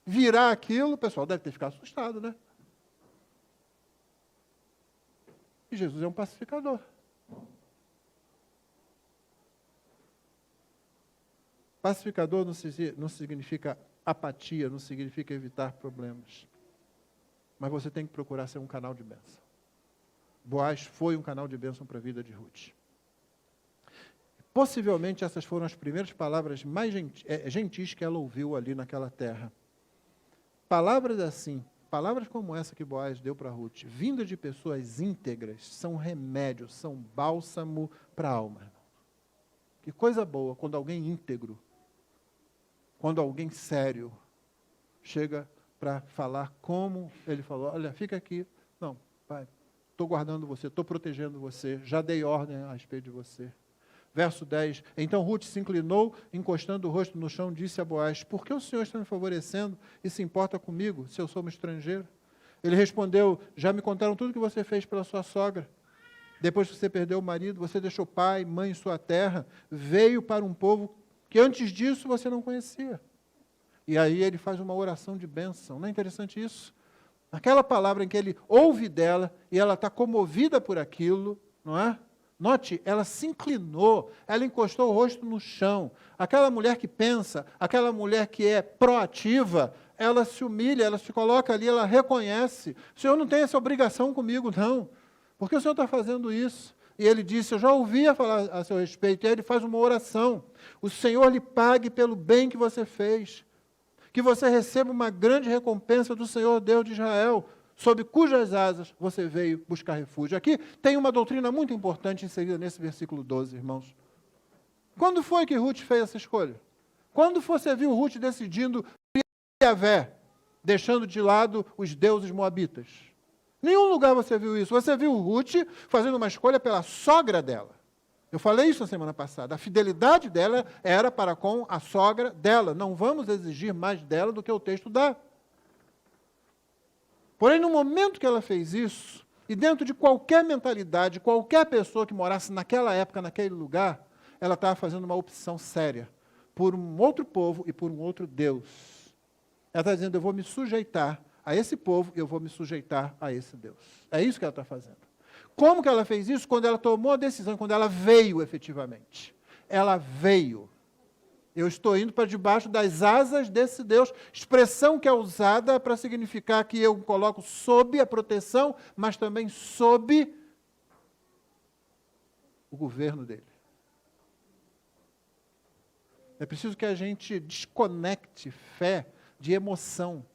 virar aquilo. O pessoal deve ter ficado assustado, né? E Jesus é um pacificador. Pacificador não significa apatia, não significa evitar problemas. Mas você tem que procurar ser um canal de bênção. Boaz foi um canal de bênção para a vida de Ruth. Possivelmente essas foram as primeiras palavras mais gentis que ela ouviu ali naquela terra. Palavras assim, palavras como essa que Boaz deu para Ruth, vindas de pessoas íntegras, são remédio, são bálsamo para a alma. Que coisa boa quando alguém íntegro, quando alguém sério, chega para falar como ele falou, olha, fica aqui, não, pai, estou guardando você, estou protegendo você, já dei ordem a respeito de você. Verso 10, então Ruth se inclinou, encostando o rosto no chão, disse a Boaz, por que o Senhor está me favorecendo e se importa comigo, se eu sou uma estrangeira? Ele respondeu, já me contaram tudo que você fez pela sua sogra. Depois que você perdeu o marido, você deixou pai, mãe em sua terra, veio para um povo que antes disso você não conhecia. E aí ele faz uma oração de bênção. Não é interessante isso? Aquela palavra em que ele ouve dela e ela está comovida por aquilo, não é? Note, ela se inclinou, ela encostou o rosto no chão. Aquela mulher que pensa, aquela mulher que é proativa, ela se humilha, ela se coloca ali, ela reconhece. O Senhor não tem essa obrigação comigo, não. Por que o Senhor está fazendo isso? E ele disse, eu já ouvia falar a seu respeito. E aí ele faz uma oração. O Senhor lhe pague pelo bem que você fez. Que você receba uma grande recompensa do Senhor Deus de Israel, sob cujas asas você veio buscar refúgio. Aqui tem uma doutrina muito importante inserida nesse versículo 12, irmãos. Quando foi que Ruth fez essa escolha? Quando você viu Ruth decidindo Yahvé, deixando de lado os deuses moabitas? Nenhum lugar você viu isso. Você viu Ruth fazendo uma escolha pela sogra dela. Eu falei isso na semana passada. A fidelidade dela era para com a sogra dela. Não vamos exigir mais dela do que o texto dá. Porém, no momento que ela fez isso, e dentro de qualquer mentalidade, qualquer pessoa que morasse naquela época, naquele lugar, ela estava fazendo uma opção séria por um outro povo e por um outro Deus. Ela está dizendo, eu vou me sujeitar a esse povo, eu vou me sujeitar a esse Deus. É isso que ela está fazendo. Como que ela fez isso? Quando ela tomou a decisão, quando ela veio efetivamente. Ela veio. Eu estou indo para debaixo das asas desse Deus, expressão que é usada para significar que eu coloco sob a proteção, mas também sob o governo dele. É preciso que a gente desconecte fé de emoção.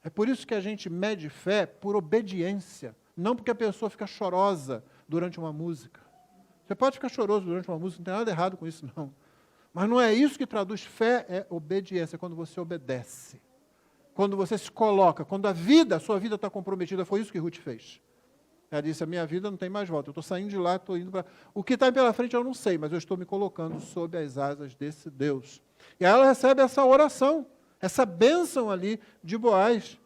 É por isso que a gente mede fé por obediência, não porque a pessoa fica chorosa durante uma música. Você pode ficar choroso durante uma música, não tem nada errado com isso, não. Mas não é isso que traduz fé, é obediência, quando você obedece. Quando você se coloca, quando a sua vida está comprometida, foi isso que Ruth fez. Ela disse, a minha vida não tem mais volta, eu estou saindo de lá, estou indo para... O que está pela frente eu não sei, mas eu estou me colocando sob as asas desse Deus. E aí ela recebe essa oração, essa bênção ali de Boaz.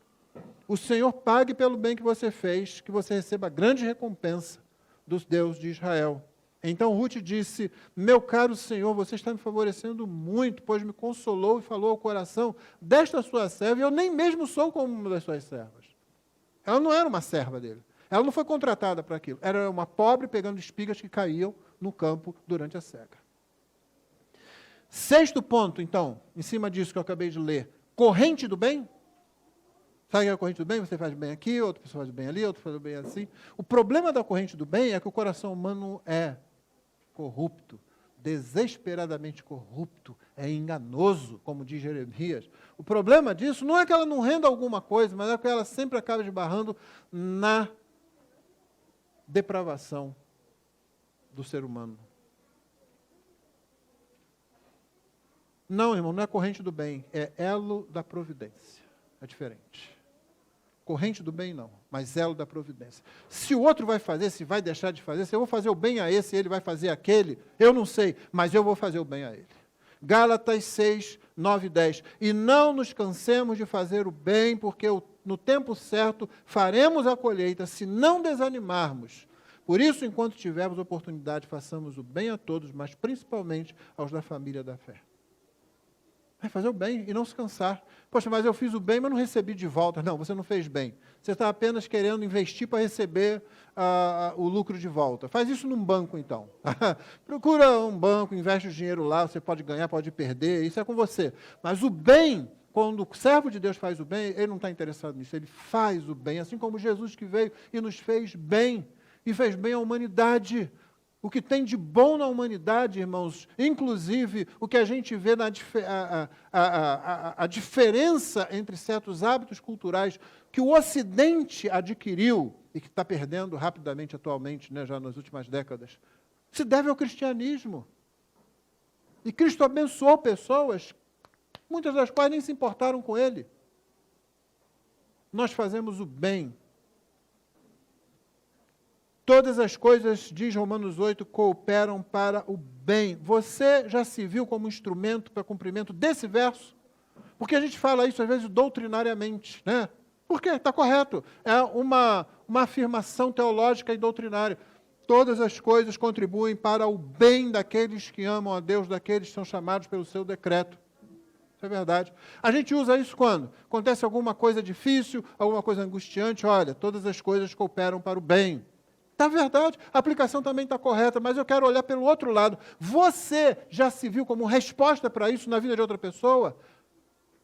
O Senhor pague pelo bem que você fez, que você receba grande recompensa dos Deus de Israel. Então Ruth disse, meu caro Senhor, você está me favorecendo muito, pois me consolou e falou ao coração desta sua serva, e eu nem mesmo sou como uma das suas servas. Ela não era uma serva dele. Ela não foi contratada para aquilo. Era uma pobre pegando espigas que caíam no campo durante a seca. Sexto ponto, então, em cima disso que eu acabei de ler. Corrente do bem? Sabe a corrente do bem? Você faz bem aqui, outra pessoa faz bem ali, outra faz bem assim. O problema da corrente do bem é que o coração humano é corrupto, desesperadamente corrupto, é enganoso, como diz Jeremias. O problema disso não é que ela não renda alguma coisa, mas é que ela sempre acaba esbarrando na depravação do ser humano. Não, irmão, não é corrente do bem, é elo da providência. É diferente. Corrente do bem não, mas elo da providência. Se o outro vai fazer, se vai deixar de fazer, se eu vou fazer o bem a esse, ele vai fazer aquele, eu não sei, mas eu vou fazer o bem a ele. Gálatas 6, 9 e 10. E não nos cansemos de fazer o bem, porque no tempo certo faremos a colheita, se não desanimarmos. Por isso, enquanto tivermos oportunidade, façamos o bem a todos, mas principalmente aos da família da fé. É fazer o bem e não se cansar. Poxa, mas eu fiz o bem, mas não recebi de volta. Não, você não fez bem. Você está apenas querendo investir para receber o lucro de volta. Faz isso num banco, então. Procura um banco, investe o dinheiro lá, você pode ganhar, pode perder, isso é com você. Mas o bem, quando o servo de Deus faz o bem, ele não está interessado nisso, ele faz o bem, assim como Jesus que veio e nos fez bem, e fez bem à humanidade. O que tem de bom na humanidade, irmãos, inclusive o que a gente vê na a diferença entre certos hábitos culturais que o Ocidente adquiriu e que está perdendo rapidamente atualmente, né, já nas últimas décadas, se deve ao cristianismo. E Cristo abençoou pessoas, muitas das quais nem se importaram com Ele. Nós fazemos o bem. Todas as coisas, diz Romanos 8, cooperam para o bem. Você já se viu como instrumento para cumprimento desse verso? Porque a gente fala isso, às vezes, doutrinariamente, né? Porque está correto. É uma afirmação teológica e doutrinária. Todas as coisas contribuem para o bem daqueles que amam a Deus, daqueles que são chamados pelo seu decreto. Isso é verdade. A gente usa isso quando? Acontece alguma coisa difícil, alguma coisa angustiante, olha, todas as coisas cooperam para o bem. Está verdade, a aplicação também está correta, mas eu quero olhar pelo outro lado. Você já se viu como resposta para isso na vida de outra pessoa?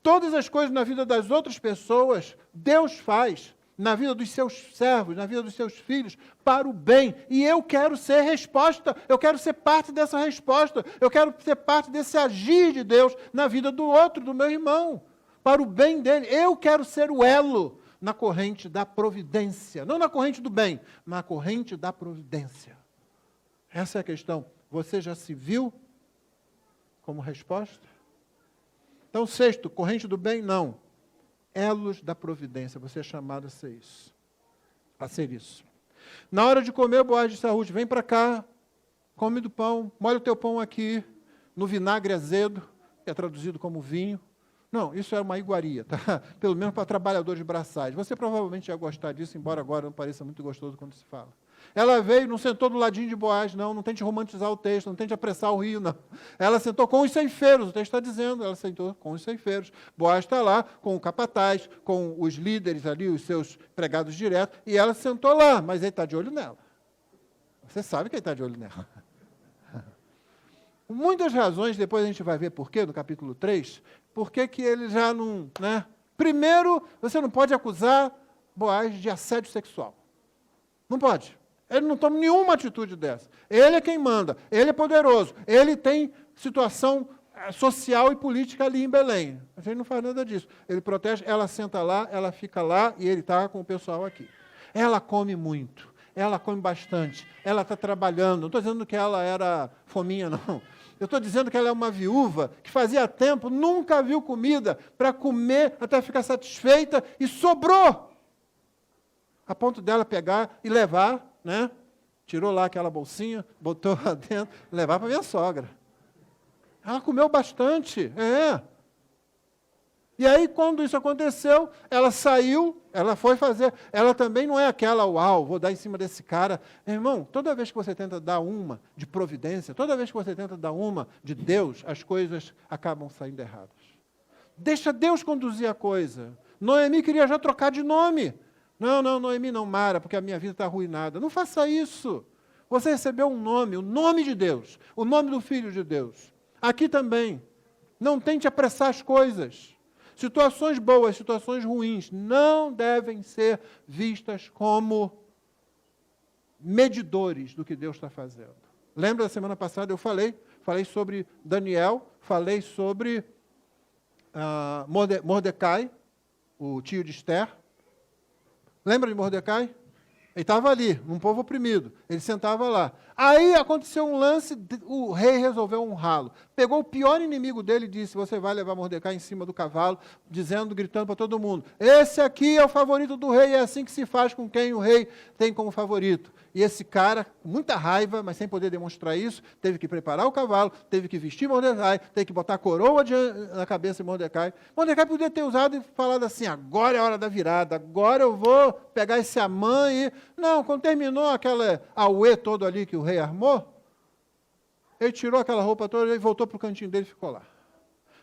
Todas as coisas na vida das outras pessoas, Deus faz na vida dos seus servos, na vida dos seus filhos, para o bem. E eu quero ser resposta, eu quero ser parte dessa resposta, eu quero ser parte desse agir de Deus na vida do outro, do meu irmão, para o bem dele. Eu quero ser o elo na corrente da providência. Não na corrente do bem, mas na corrente da providência. Essa é a questão. Você já se viu como resposta? Então, sexto, corrente do bem, não. Elos da providência. Você é chamado a ser isso. A ser isso. Na hora de comer, Boaz disse a Ruth, vem para cá, come do pão, molha o teu pão aqui, no vinagre azedo, que é traduzido como vinho. Não, isso é uma iguaria, tá? Pelo menos para trabalhadores braçais. Você provavelmente ia gostar disso, embora agora não pareça muito gostoso quando se fala. Ela veio, não sentou do ladinho de Boaz, não tente romantizar o texto, não tente apressar o rio, não. Ela sentou com os ceifeiros, o texto está dizendo, ela sentou com os ceifeiros. Boaz está lá com o capataz, com os líderes ali, os seus pregados diretos, e ela sentou lá, mas ele está de olho nela. Você sabe que ele está de olho nela. Muitas razões, depois a gente vai ver por quê, no capítulo 3, por que ele já não... Né? Primeiro, você não pode acusar Boaz de assédio sexual. Não pode. Ele não toma nenhuma atitude dessa. Ele é quem manda, ele é poderoso, ele tem situação social e política ali em Belém. A gente não faz nada disso. Ele protege, ela senta lá, ela fica lá e ele está com o pessoal aqui. Ela come muito, ela come bastante, ela está trabalhando. Não estou dizendo que ela era fominha, não. Eu estou dizendo que ela é uma viúva que fazia tempo, nunca viu comida para comer até ficar satisfeita e sobrou. A ponto dela pegar e levar, né? Tirou lá aquela bolsinha, botou lá dentro, levar para minha sogra. Ela comeu bastante, E aí, quando isso aconteceu, ela saiu, ela foi fazer. Ela também não é aquela, uau, vou dar em cima desse cara. Irmão, toda vez que você tenta dar uma de providência, toda vez que você tenta dar uma de Deus, as coisas acabam saindo erradas. Deixa Deus conduzir a coisa. Noemi queria já trocar de nome. Não, Noemi não, Mara, porque a minha vida está arruinada. Não faça isso. Você recebeu um nome, o nome de Deus, o nome do Filho de Deus. Aqui também. Não tente apressar as coisas. Situações boas, situações ruins, não devem ser vistas como medidores do que Deus está fazendo. Lembra da semana passada eu falei sobre Daniel, falei sobre Mordecai, o tio de Esther. Lembra de Mordecai? Ele estava ali, um povo oprimido. Ele sentava lá. Aí aconteceu um lance, o rei resolveu honrá-lo. Pegou o pior inimigo dele e disse, você vai levar Mordecai em cima do cavalo, gritando para todo mundo, esse aqui é o favorito do rei, é assim que se faz com quem o rei tem como favorito. E esse cara, com muita raiva, mas sem poder demonstrar isso, teve que preparar o cavalo, teve que vestir Mordecai, teve que botar a coroa na cabeça de Mordecai. Mordecai podia ter usado e falado assim, agora é a hora da virada, agora eu vou pegar esse Amã e... Não, quando terminou aquela auê todo ali que o rei armou, ele tirou aquela roupa toda e voltou para o cantinho dele e ficou lá.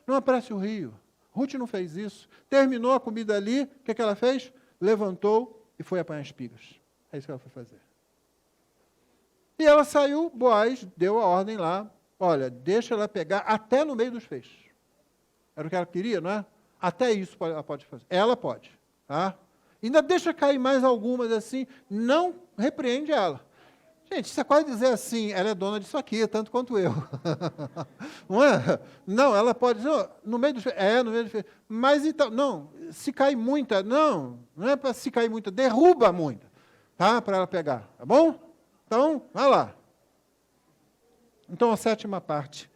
Não aparece o rio. Ruth não fez isso. Terminou a comida ali, o que ela fez? Levantou e foi apanhar espigas. É isso que ela foi fazer. E ela saiu, Boaz deu a ordem lá, olha, deixa ela pegar até no meio dos feixes. Era o que ela queria, não é? Até isso ela pode fazer. Ela pode. Tá? Ainda deixa cair mais algumas assim, não repreende ela. Gente, você pode dizer assim, ela é dona disso aqui, tanto quanto eu. Não é? Não, ela pode dizer, no meio dos feixes, no meio dos feixes. Mas então, não, se cai muita, não é para se cair muita, derruba muita, tá? Para ela pegar, tá bom? Então, vai lá. Então, a sétima parte.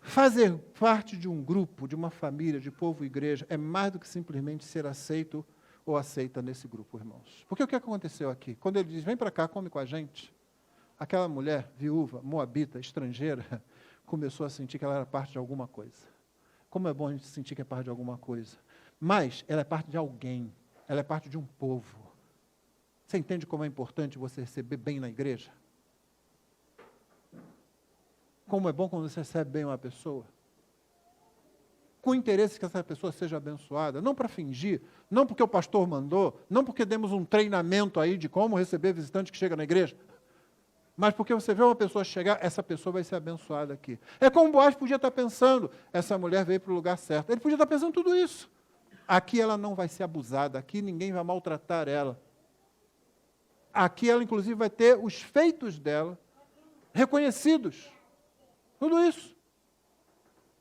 Fazer parte de um grupo, de uma família, de povo e igreja, é mais do que simplesmente ser aceito ou aceita nesse grupo, irmãos. Porque o que aconteceu aqui? Quando ele diz, vem para cá, come com a gente, aquela mulher, viúva, moabita, estrangeira, começou a sentir que ela era parte de alguma coisa. Como é bom a gente sentir que é parte de alguma coisa. Mas ela é parte de alguém, ela é parte de um povo. Você entende como é importante você receber bem na igreja? Como é bom quando você recebe bem uma pessoa? Com interesse que essa pessoa seja abençoada, não para fingir, não porque o pastor mandou, não porque demos um treinamento aí de como receber visitante que chega na igreja, mas porque você vê uma pessoa chegar, essa pessoa vai ser abençoada aqui. É como Boaz podia estar pensando, essa mulher veio para o lugar certo. Ele podia estar pensando tudo isso. Aqui ela não vai ser abusada, aqui ninguém vai maltratar ela. Aqui ela, inclusive, vai ter os feitos dela reconhecidos. Tudo isso.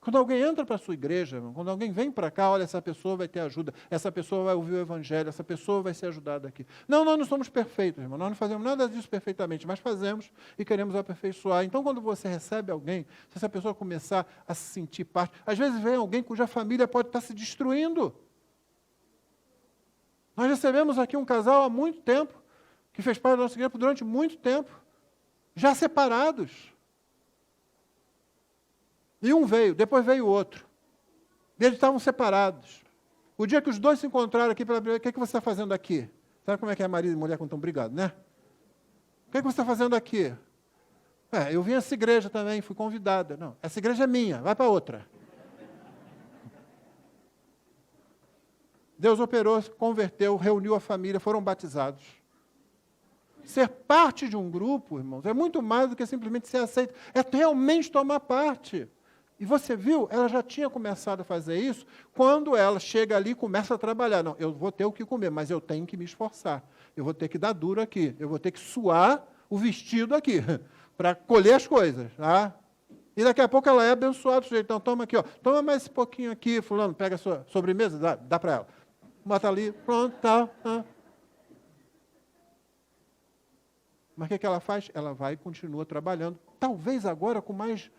Quando alguém entra para a sua igreja, quando alguém vem para cá, olha, essa pessoa vai ter ajuda, essa pessoa vai ouvir o evangelho, essa pessoa vai ser ajudada aqui. Não, nós não somos perfeitos, irmão, nós não fazemos nada disso perfeitamente, mas fazemos e queremos aperfeiçoar. Então, quando você recebe alguém, se essa pessoa começar a se sentir parte, às vezes vem alguém cuja família pode estar se destruindo. Nós recebemos aqui um casal há muito tempo, que fez parte da nossa igreja durante muito tempo, já separados. E um veio, depois veio o outro. E eles estavam separados. O dia que os dois se encontraram aqui pela primeira vez, o que você está fazendo aqui? Sabe como é que é marido e mulher quando estão brigados, né? O que você está fazendo aqui? Eu vim a essa igreja também, fui convidada. Não, essa igreja é minha, vai para outra. Deus operou, converteu, reuniu a família, foram batizados. Ser parte de um grupo, irmãos, é muito mais do que simplesmente ser aceito. É realmente tomar parte. E você viu, ela já tinha começado a fazer isso quando ela chega ali e começa a trabalhar. Não, eu vou ter o que comer, mas eu tenho que me esforçar. Eu vou ter que dar duro aqui. Eu vou ter que suar o vestido aqui para colher as coisas. Tá? E daqui a pouco ela é abençoada. Então, toma aqui, ó, toma mais esse pouquinho aqui, fulano, pega a sua sobremesa, dá para ela. Bota ali, pronto, tá. Mas o que ela faz? Ela vai e continua trabalhando. Talvez agora com mais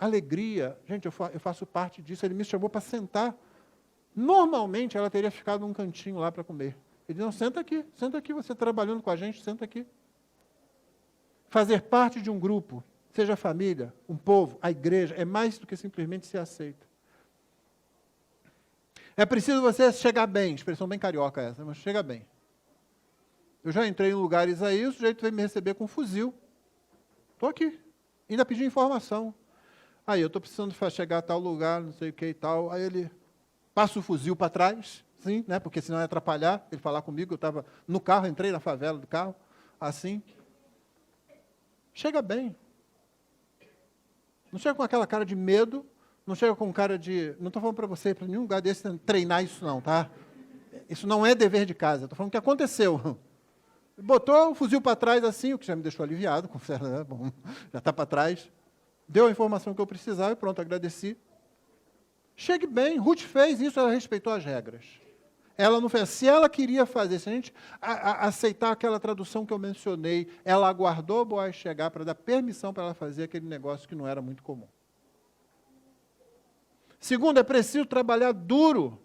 alegria. Gente, eu faço parte disso. Ele me chamou para sentar. Normalmente ela teria ficado num cantinho lá para comer. Ele disse, não, senta aqui, você trabalhando com a gente, senta aqui. Fazer parte de um grupo, seja a família, um povo, a igreja, é mais do que simplesmente ser aceito. É preciso você chegar bem, expressão bem carioca essa, mas chega bem. Eu já entrei em lugares aí, o sujeito veio me receber com um fuzil. Estou aqui. Ainda pedi informação. Aí, eu estou precisando chegar a tal lugar, não sei o que e tal. Aí ele passa o fuzil para trás, sim, né, porque senão ia atrapalhar ele falar comigo. Eu estava no carro, entrei na favela do carro, assim. Chega bem. Não chega com aquela cara de medo, Não chega com cara de... Não estou falando para você, para nenhum lugar desse, treinar isso não, tá? Isso não é dever de casa. Estou falando o que aconteceu. Botou o fuzil para trás assim, o que já me deixou aliviado. Bom, já está para trás. Deu a informação que eu precisava e pronto, agradeci. Chegue bem, Ruth fez isso, ela respeitou as regras. Ela não fez. Se ela queria fazer, se a gente aceitar aquela tradução que eu mencionei, ela aguardou Boaz chegar para dar permissão para ela fazer aquele negócio que não era muito comum. Segundo, é preciso trabalhar duro.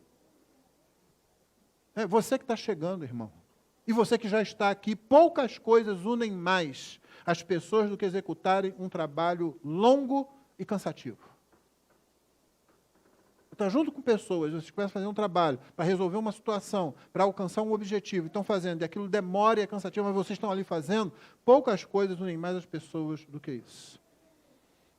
É você que está chegando, irmão. E você que já está aqui, poucas coisas unem mais as pessoas do que executarem um trabalho longo e cansativo. Está junto com pessoas, vocês começam a fazer um trabalho para resolver uma situação, para alcançar um objetivo, estão fazendo, e aquilo demora e é cansativo, mas vocês estão ali fazendo, poucas coisas unem mais as pessoas do que isso.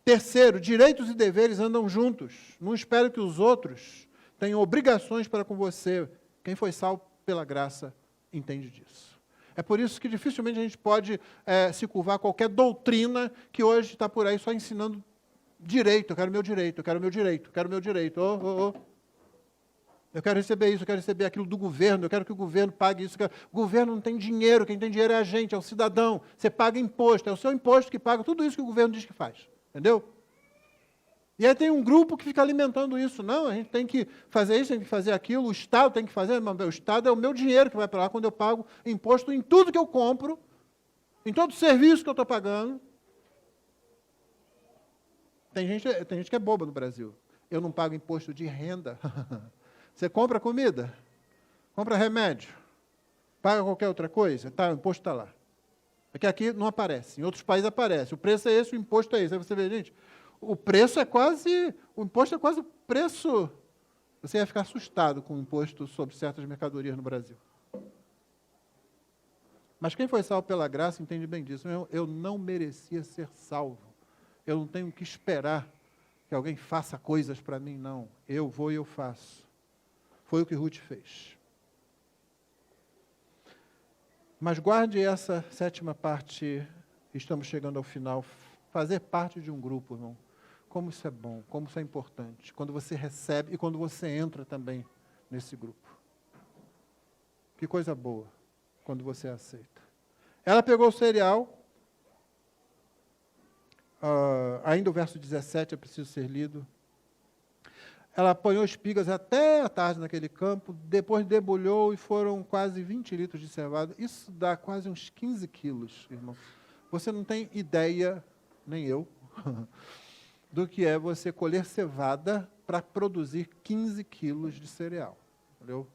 Terceiro, direitos e deveres andam juntos. Não espere que os outros tenham obrigações para com você. Quem foi salvo pela graça entende disso. É por isso que dificilmente a gente pode se curvar a qualquer doutrina que hoje está por aí só ensinando direito. Eu quero meu direito, eu quero meu direito, eu quero meu direito. Eu quero receber isso, eu quero receber aquilo do governo, eu quero que o governo pague isso. O governo não tem dinheiro, quem tem dinheiro é a gente, é o cidadão. Você paga imposto, é o seu imposto que paga tudo isso que o governo diz que faz. Entendeu? E aí tem um grupo que fica alimentando isso. Não, a gente tem que fazer isso, tem que fazer aquilo, o Estado tem que fazer. O Estado é o meu dinheiro que vai para lá quando eu pago imposto em tudo que eu compro, em todo serviço que eu estou pagando. Tem gente que é boba no Brasil. Eu não pago imposto de renda. Você compra comida, compra remédio, paga qualquer outra coisa, tá, o imposto está lá. É que aqui não aparece, em outros países aparece. O preço é esse, o imposto é esse. Aí você vê, gente, o imposto é quase o preço. Você ia ficar assustado com o imposto sobre certas mercadorias no Brasil. Mas quem foi salvo pela graça entende bem disso. Eu não merecia ser salvo. Eu não tenho que esperar que alguém faça coisas para mim, não. Eu vou e eu faço. Foi o que Ruth fez. Mas guarde essa sétima parte, estamos chegando ao final, fazer parte de um grupo, irmão. Como isso é bom, como isso é importante. Quando você recebe e quando você entra também nesse grupo. Que coisa boa, quando você aceita. Ela pegou o cereal, ainda o verso 17 é preciso ser lido. Ela apanhou espigas até a tarde naquele campo, depois debulhou e foram quase 20 litros de cevada. Isso dá quase uns 15 quilos, irmão. Você não tem ideia, nem eu, do que é você colher cevada para produzir 15 quilos de cereal. Entendeu?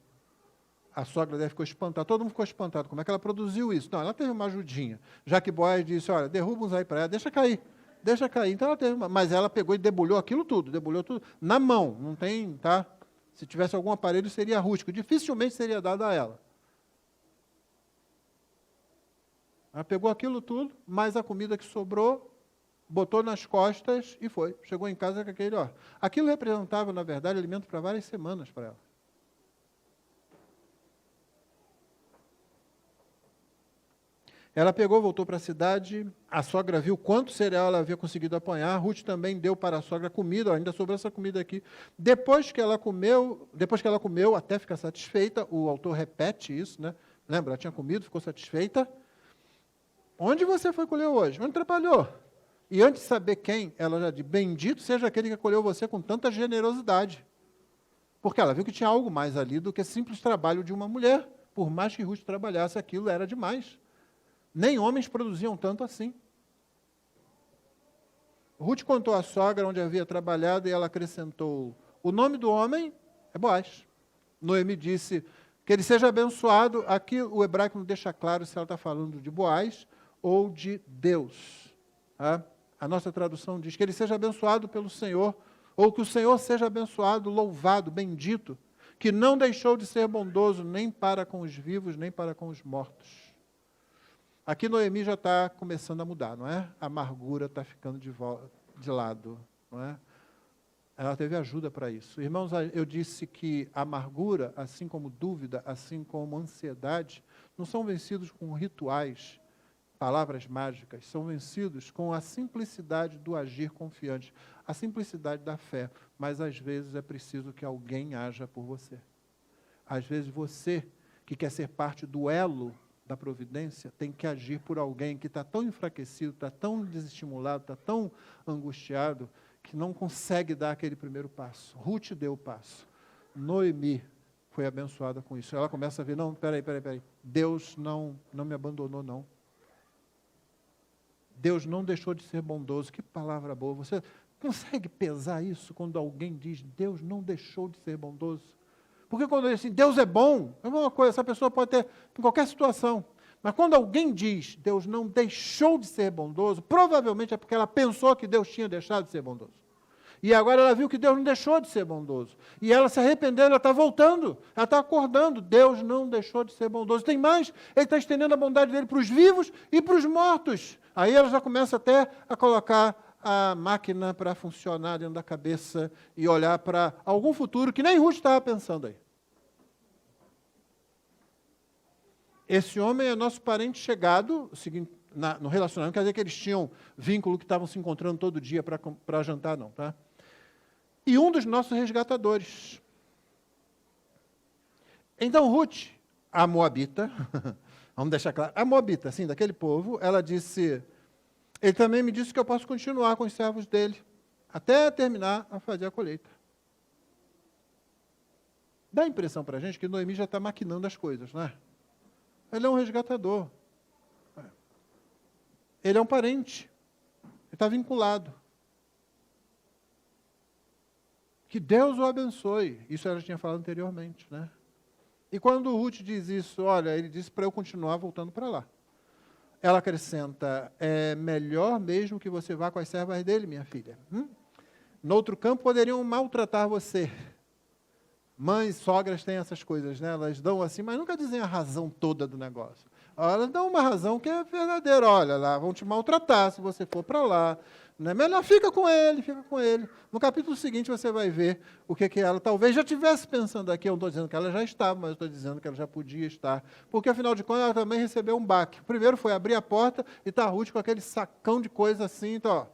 A sogra deve ficou espantada, todo mundo ficou espantado. Como é que ela produziu isso? Não, ela teve uma ajudinha. Já que Boaz disse, olha, derruba uns aí para ela, deixa cair. Deixa cair. Então ela teve mas ela pegou e debulhou aquilo tudo, debulhou tudo na mão, não tem, tá? Se tivesse algum aparelho seria rústico, dificilmente seria dado a ela. Ela pegou aquilo tudo, mais a comida que sobrou, botou nas costas e foi. Chegou em casa com aquele, aquilo representava, na verdade, alimento para várias semanas para ela. Ela pegou, voltou para a cidade, a sogra viu quanto cereal ela havia conseguido apanhar, Ruth também deu para a sogra comida, ainda sobrou essa comida aqui. Depois que ela comeu, até ficar satisfeita, o autor repete isso, né? Lembra, ela tinha comido, ficou satisfeita. Onde você foi colher hoje? Onde trabalhou? E antes de saber quem, ela já disse, bendito seja aquele que acolheu você com tanta generosidade. Porque ela viu que tinha algo mais ali do que simples trabalho de uma mulher. Por mais que Ruth trabalhasse, aquilo era demais. Nem homens produziam tanto assim. Ruth contou à sogra onde havia trabalhado e ela acrescentou, o nome do homem é Boaz. Noemi disse que ele seja abençoado. Aqui o hebraico não deixa claro se ela está falando de Boaz ou de Deus. Tá? A nossa tradução diz que ele seja abençoado pelo Senhor, ou que o Senhor seja abençoado, louvado, bendito, que não deixou de ser bondoso nem para com os vivos, nem para com os mortos. Aqui Noemi já está começando a mudar, não é? A amargura está ficando de lado, não é? Ela teve ajuda para isso. Irmãos, eu disse que a amargura, assim como dúvida, assim como ansiedade, não são vencidos com rituais, palavras mágicas, são vencidos com a simplicidade do agir confiante, a simplicidade da fé. mas às vezes é preciso que alguém haja por você. Às vezes você, que quer ser parte do elo da providência, tem que agir por alguém que está tão enfraquecido, está tão desestimulado, está tão angustiado, que não consegue dar aquele primeiro passo. Ruth deu o passo. Noemi foi abençoada com isso. Ela começa a ver, não, peraí. Deus não me abandonou, não. Deus não deixou de ser bondoso. Que palavra boa. Você consegue pesar isso quando alguém diz, Deus não deixou de ser bondoso? Porque quando ele diz assim, Deus é bom, é uma coisa, essa pessoa pode ter em qualquer situação. Mas quando alguém diz, Deus não deixou de ser bondoso, provavelmente é porque ela pensou que Deus tinha deixado de ser bondoso. E agora ela viu que Deus não deixou de ser bondoso. E ela se arrependeu, ela está voltando, ela está acordando. Deus não deixou de ser bondoso. Tem mais, Ele está estendendo a bondade dele para os vivos e para os mortos. Aí ela já começa até a colocar a máquina para funcionar dentro da cabeça e olhar para algum futuro que nem Ruth estava pensando aí. Esse homem é nosso parente chegado, no relacionamento, quer dizer que eles tinham vínculo, que estavam se encontrando todo dia para jantar, não, tá? E um dos nossos resgatadores. Então, Ruth, a moabita, vamos deixar claro, a moabita, assim, daquele povo, ela disse, ele também me disse que eu posso continuar com os servos dele, até terminar a fazer a colheita. Dá a impressão para a gente que Noemi já está maquinando as coisas, não é? Ele é um resgatador. Ele é um parente. Ele está vinculado. Que Deus o abençoe. Isso ela tinha falado anteriormente, né? E quando Ruth diz isso, olha, ele disse para eu continuar voltando para lá. Ela acrescenta, é melhor mesmo que você vá com as servas dele, minha filha. No outro campo poderiam maltratar você. Mães, sogras têm essas coisas, né? Elas dão assim, mas nunca dizem a razão toda do negócio. Elas dão uma razão que é verdadeira. Olha lá, vão te maltratar se você for para lá. Não é melhor? Fica com ele, fica com ele. No capítulo seguinte você vai ver o que ela talvez já estivesse pensando aqui. Eu não estou dizendo que ela já estava, mas eu estou dizendo que ela já podia estar. Porque, afinal de contas, ela também recebeu um baque. O primeiro foi abrir a porta e está a Ruth com aquele sacão de coisa assim. Então, ó,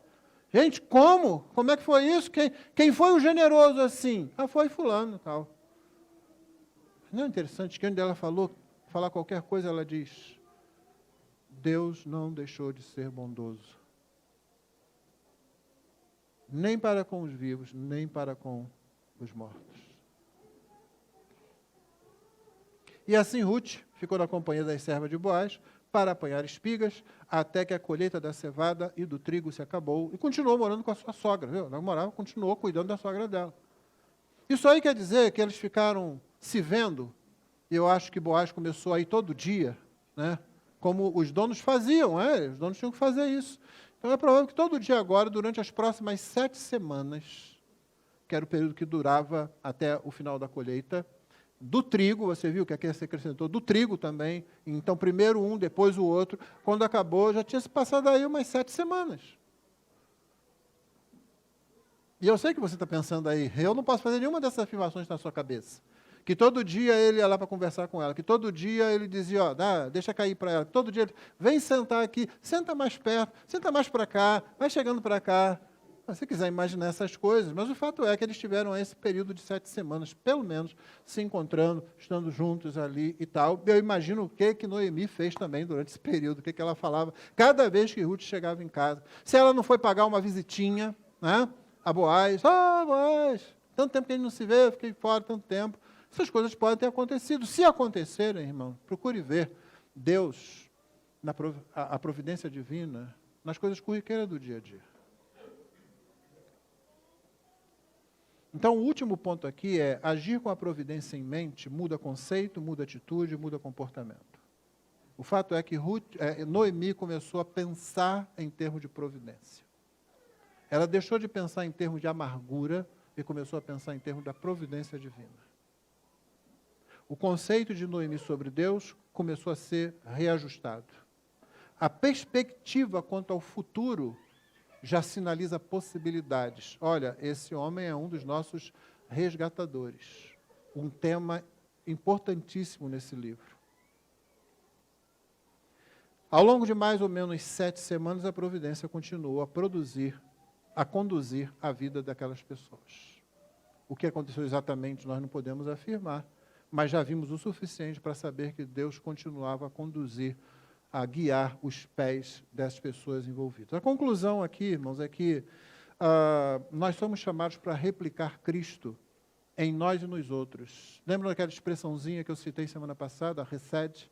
gente, como? Como é que foi isso? Quem foi o generoso assim? Ah, foi fulano e tal. Não é interessante que onde ela falar qualquer coisa, ela diz, Deus não deixou de ser bondoso. Nem para com os vivos, nem para com os mortos. E assim Ruth ficou na companhia das servas de Boaz para apanhar espigas, até que a colheita da cevada e do trigo se acabou, e continuou morando com a sua sogra, viu? Ela continuou cuidando da sogra dela. Isso aí quer dizer que eles ficaram se vendo, e eu acho que Boaz começou aí todo dia, né? Como os donos faziam, os donos tinham que fazer isso. Então é provável que todo dia agora, durante as próximas 7 semanas, que era o período que durava até o final da colheita, do trigo, você viu que aqui se acrescentou, do trigo também, então primeiro um, depois o outro, quando acabou, já tinha se passado aí umas 7 semanas. E eu sei que você está pensando aí, eu não posso fazer nenhuma dessas afirmações na sua cabeça. Que todo dia ele ia lá para conversar com ela, que todo dia ele dizia, ó, deixa cair para ela, que todo dia ele, vem sentar aqui, senta mais perto, senta mais para cá, vai chegando para cá. Se você quiser imaginar essas coisas, mas o fato é que eles tiveram esse período de 7 semanas, pelo menos, se encontrando, estando juntos ali e tal. Eu imagino o que Noemi fez também durante esse período, o que ela falava, cada vez que Ruth chegava em casa. Se ela não foi pagar uma visitinha, né, a Boaz, Boaz, tanto tempo que a gente não se vê, eu fiquei fora tanto tempo. Essas coisas podem ter acontecido. Se acontecerem, irmão, procure ver Deus, a providência divina, nas coisas corriqueiras do dia a dia. Então, o último ponto aqui é, agir com a providência em mente muda conceito, muda atitude, muda comportamento. O fato é que Noemi começou a pensar em termos de providência. Ela deixou de pensar em termos de amargura e começou a pensar em termos da providência divina. O conceito de Noemi sobre Deus começou a ser reajustado. A perspectiva quanto ao futuro já sinaliza possibilidades. Olha, esse homem é um dos nossos resgatadores. Um tema importantíssimo nesse livro. Ao longo de mais ou menos 7 semanas, a providência continuou a conduzir a vida daquelas pessoas. O que aconteceu exatamente nós não podemos afirmar, mas já vimos o suficiente para saber que Deus continuava a conduzir, a guiar os pés das pessoas envolvidas. A conclusão aqui, irmãos, é que nós somos chamados para replicar Cristo em nós e nos outros. Lembra daquela expressãozinha que eu citei semana passada, a Hesed?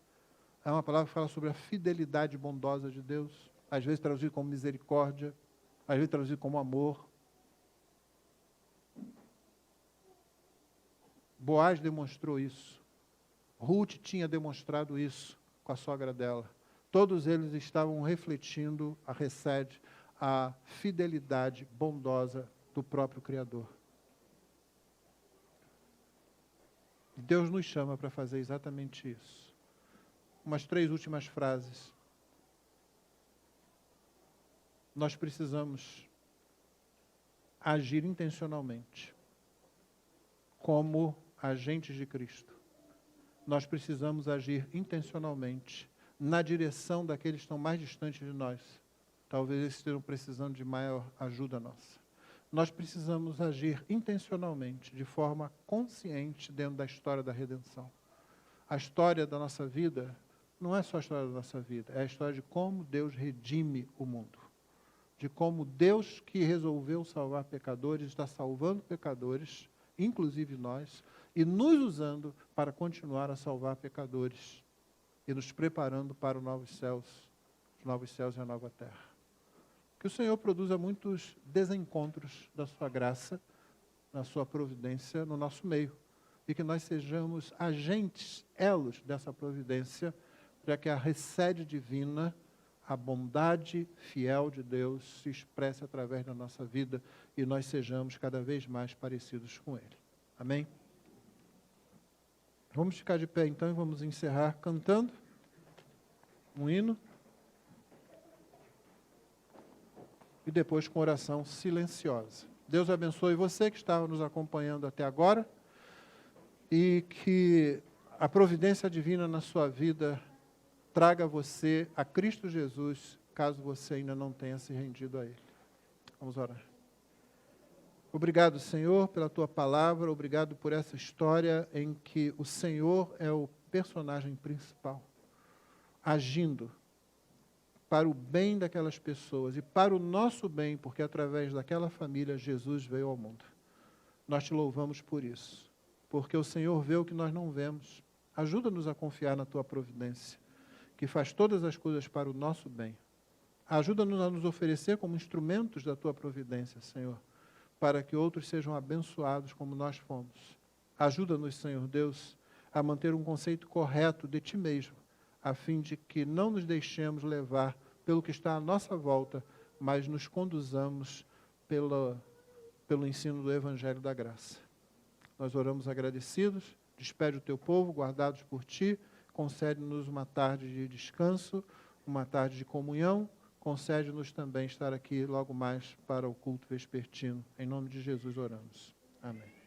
É uma palavra que fala sobre a fidelidade bondosa de Deus, às vezes traduzido como misericórdia, às vezes traduzido como amor. Boaz demonstrou isso. Ruth tinha demonstrado isso com a sogra dela. Todos eles estavam refletindo a Hesed, a fidelidade bondosa do próprio Criador. Deus nos chama para fazer exatamente isso. Umas 3 últimas frases. Nós precisamos agir intencionalmente como agentes de Cristo. Nós precisamos agir intencionalmente na direção daqueles que estão mais distantes de nós. Talvez eles estejam precisando de maior ajuda nossa. Nós precisamos agir intencionalmente, de forma consciente, dentro da história da redenção. A história da nossa vida não é só a história da nossa vida, é a história de como Deus redime o mundo. De como Deus, que resolveu salvar pecadores, está salvando pecadores, inclusive nós, e nos usando para continuar a salvar pecadores e nos preparando para os novos céus e a nova terra. Que o Senhor produza muitos desencontros da sua graça, na sua providência no nosso meio, e que nós sejamos agentes, elos dessa providência, para que a Hesed divina, a bondade fiel de Deus se expresse através da nossa vida e nós sejamos cada vez mais parecidos com Ele. Amém? Vamos ficar de pé então e vamos encerrar cantando um hino. E depois com oração silenciosa. Deus abençoe você que estava nos acompanhando até agora e que a providência divina na sua vida traga você a Cristo Jesus, caso você ainda não tenha se rendido a Ele. Vamos orar. Obrigado, Senhor, pela Tua palavra, obrigado por essa história em que o Senhor é o personagem principal, agindo para o bem daquelas pessoas e para o nosso bem, porque através daquela família Jesus veio ao mundo. Nós te louvamos por isso, porque o Senhor vê o que nós não vemos. Ajuda-nos a confiar na Tua providência, que faz todas as coisas para o nosso bem. Ajuda-nos a nos oferecer como instrumentos da Tua providência, Senhor, para que outros sejam abençoados como nós fomos. Ajuda-nos, Senhor Deus, a manter um conceito correto de Ti mesmo, a fim de que não nos deixemos levar pelo que está à nossa volta, mas nos conduzamos pelo ensino do Evangelho da Graça. Nós oramos agradecidos, despede o Teu povo, guardados por Ti, concede-nos uma tarde de descanso, uma tarde de comunhão, concede-nos também estar aqui logo mais para o culto vespertino. Em nome de Jesus oramos. Amém.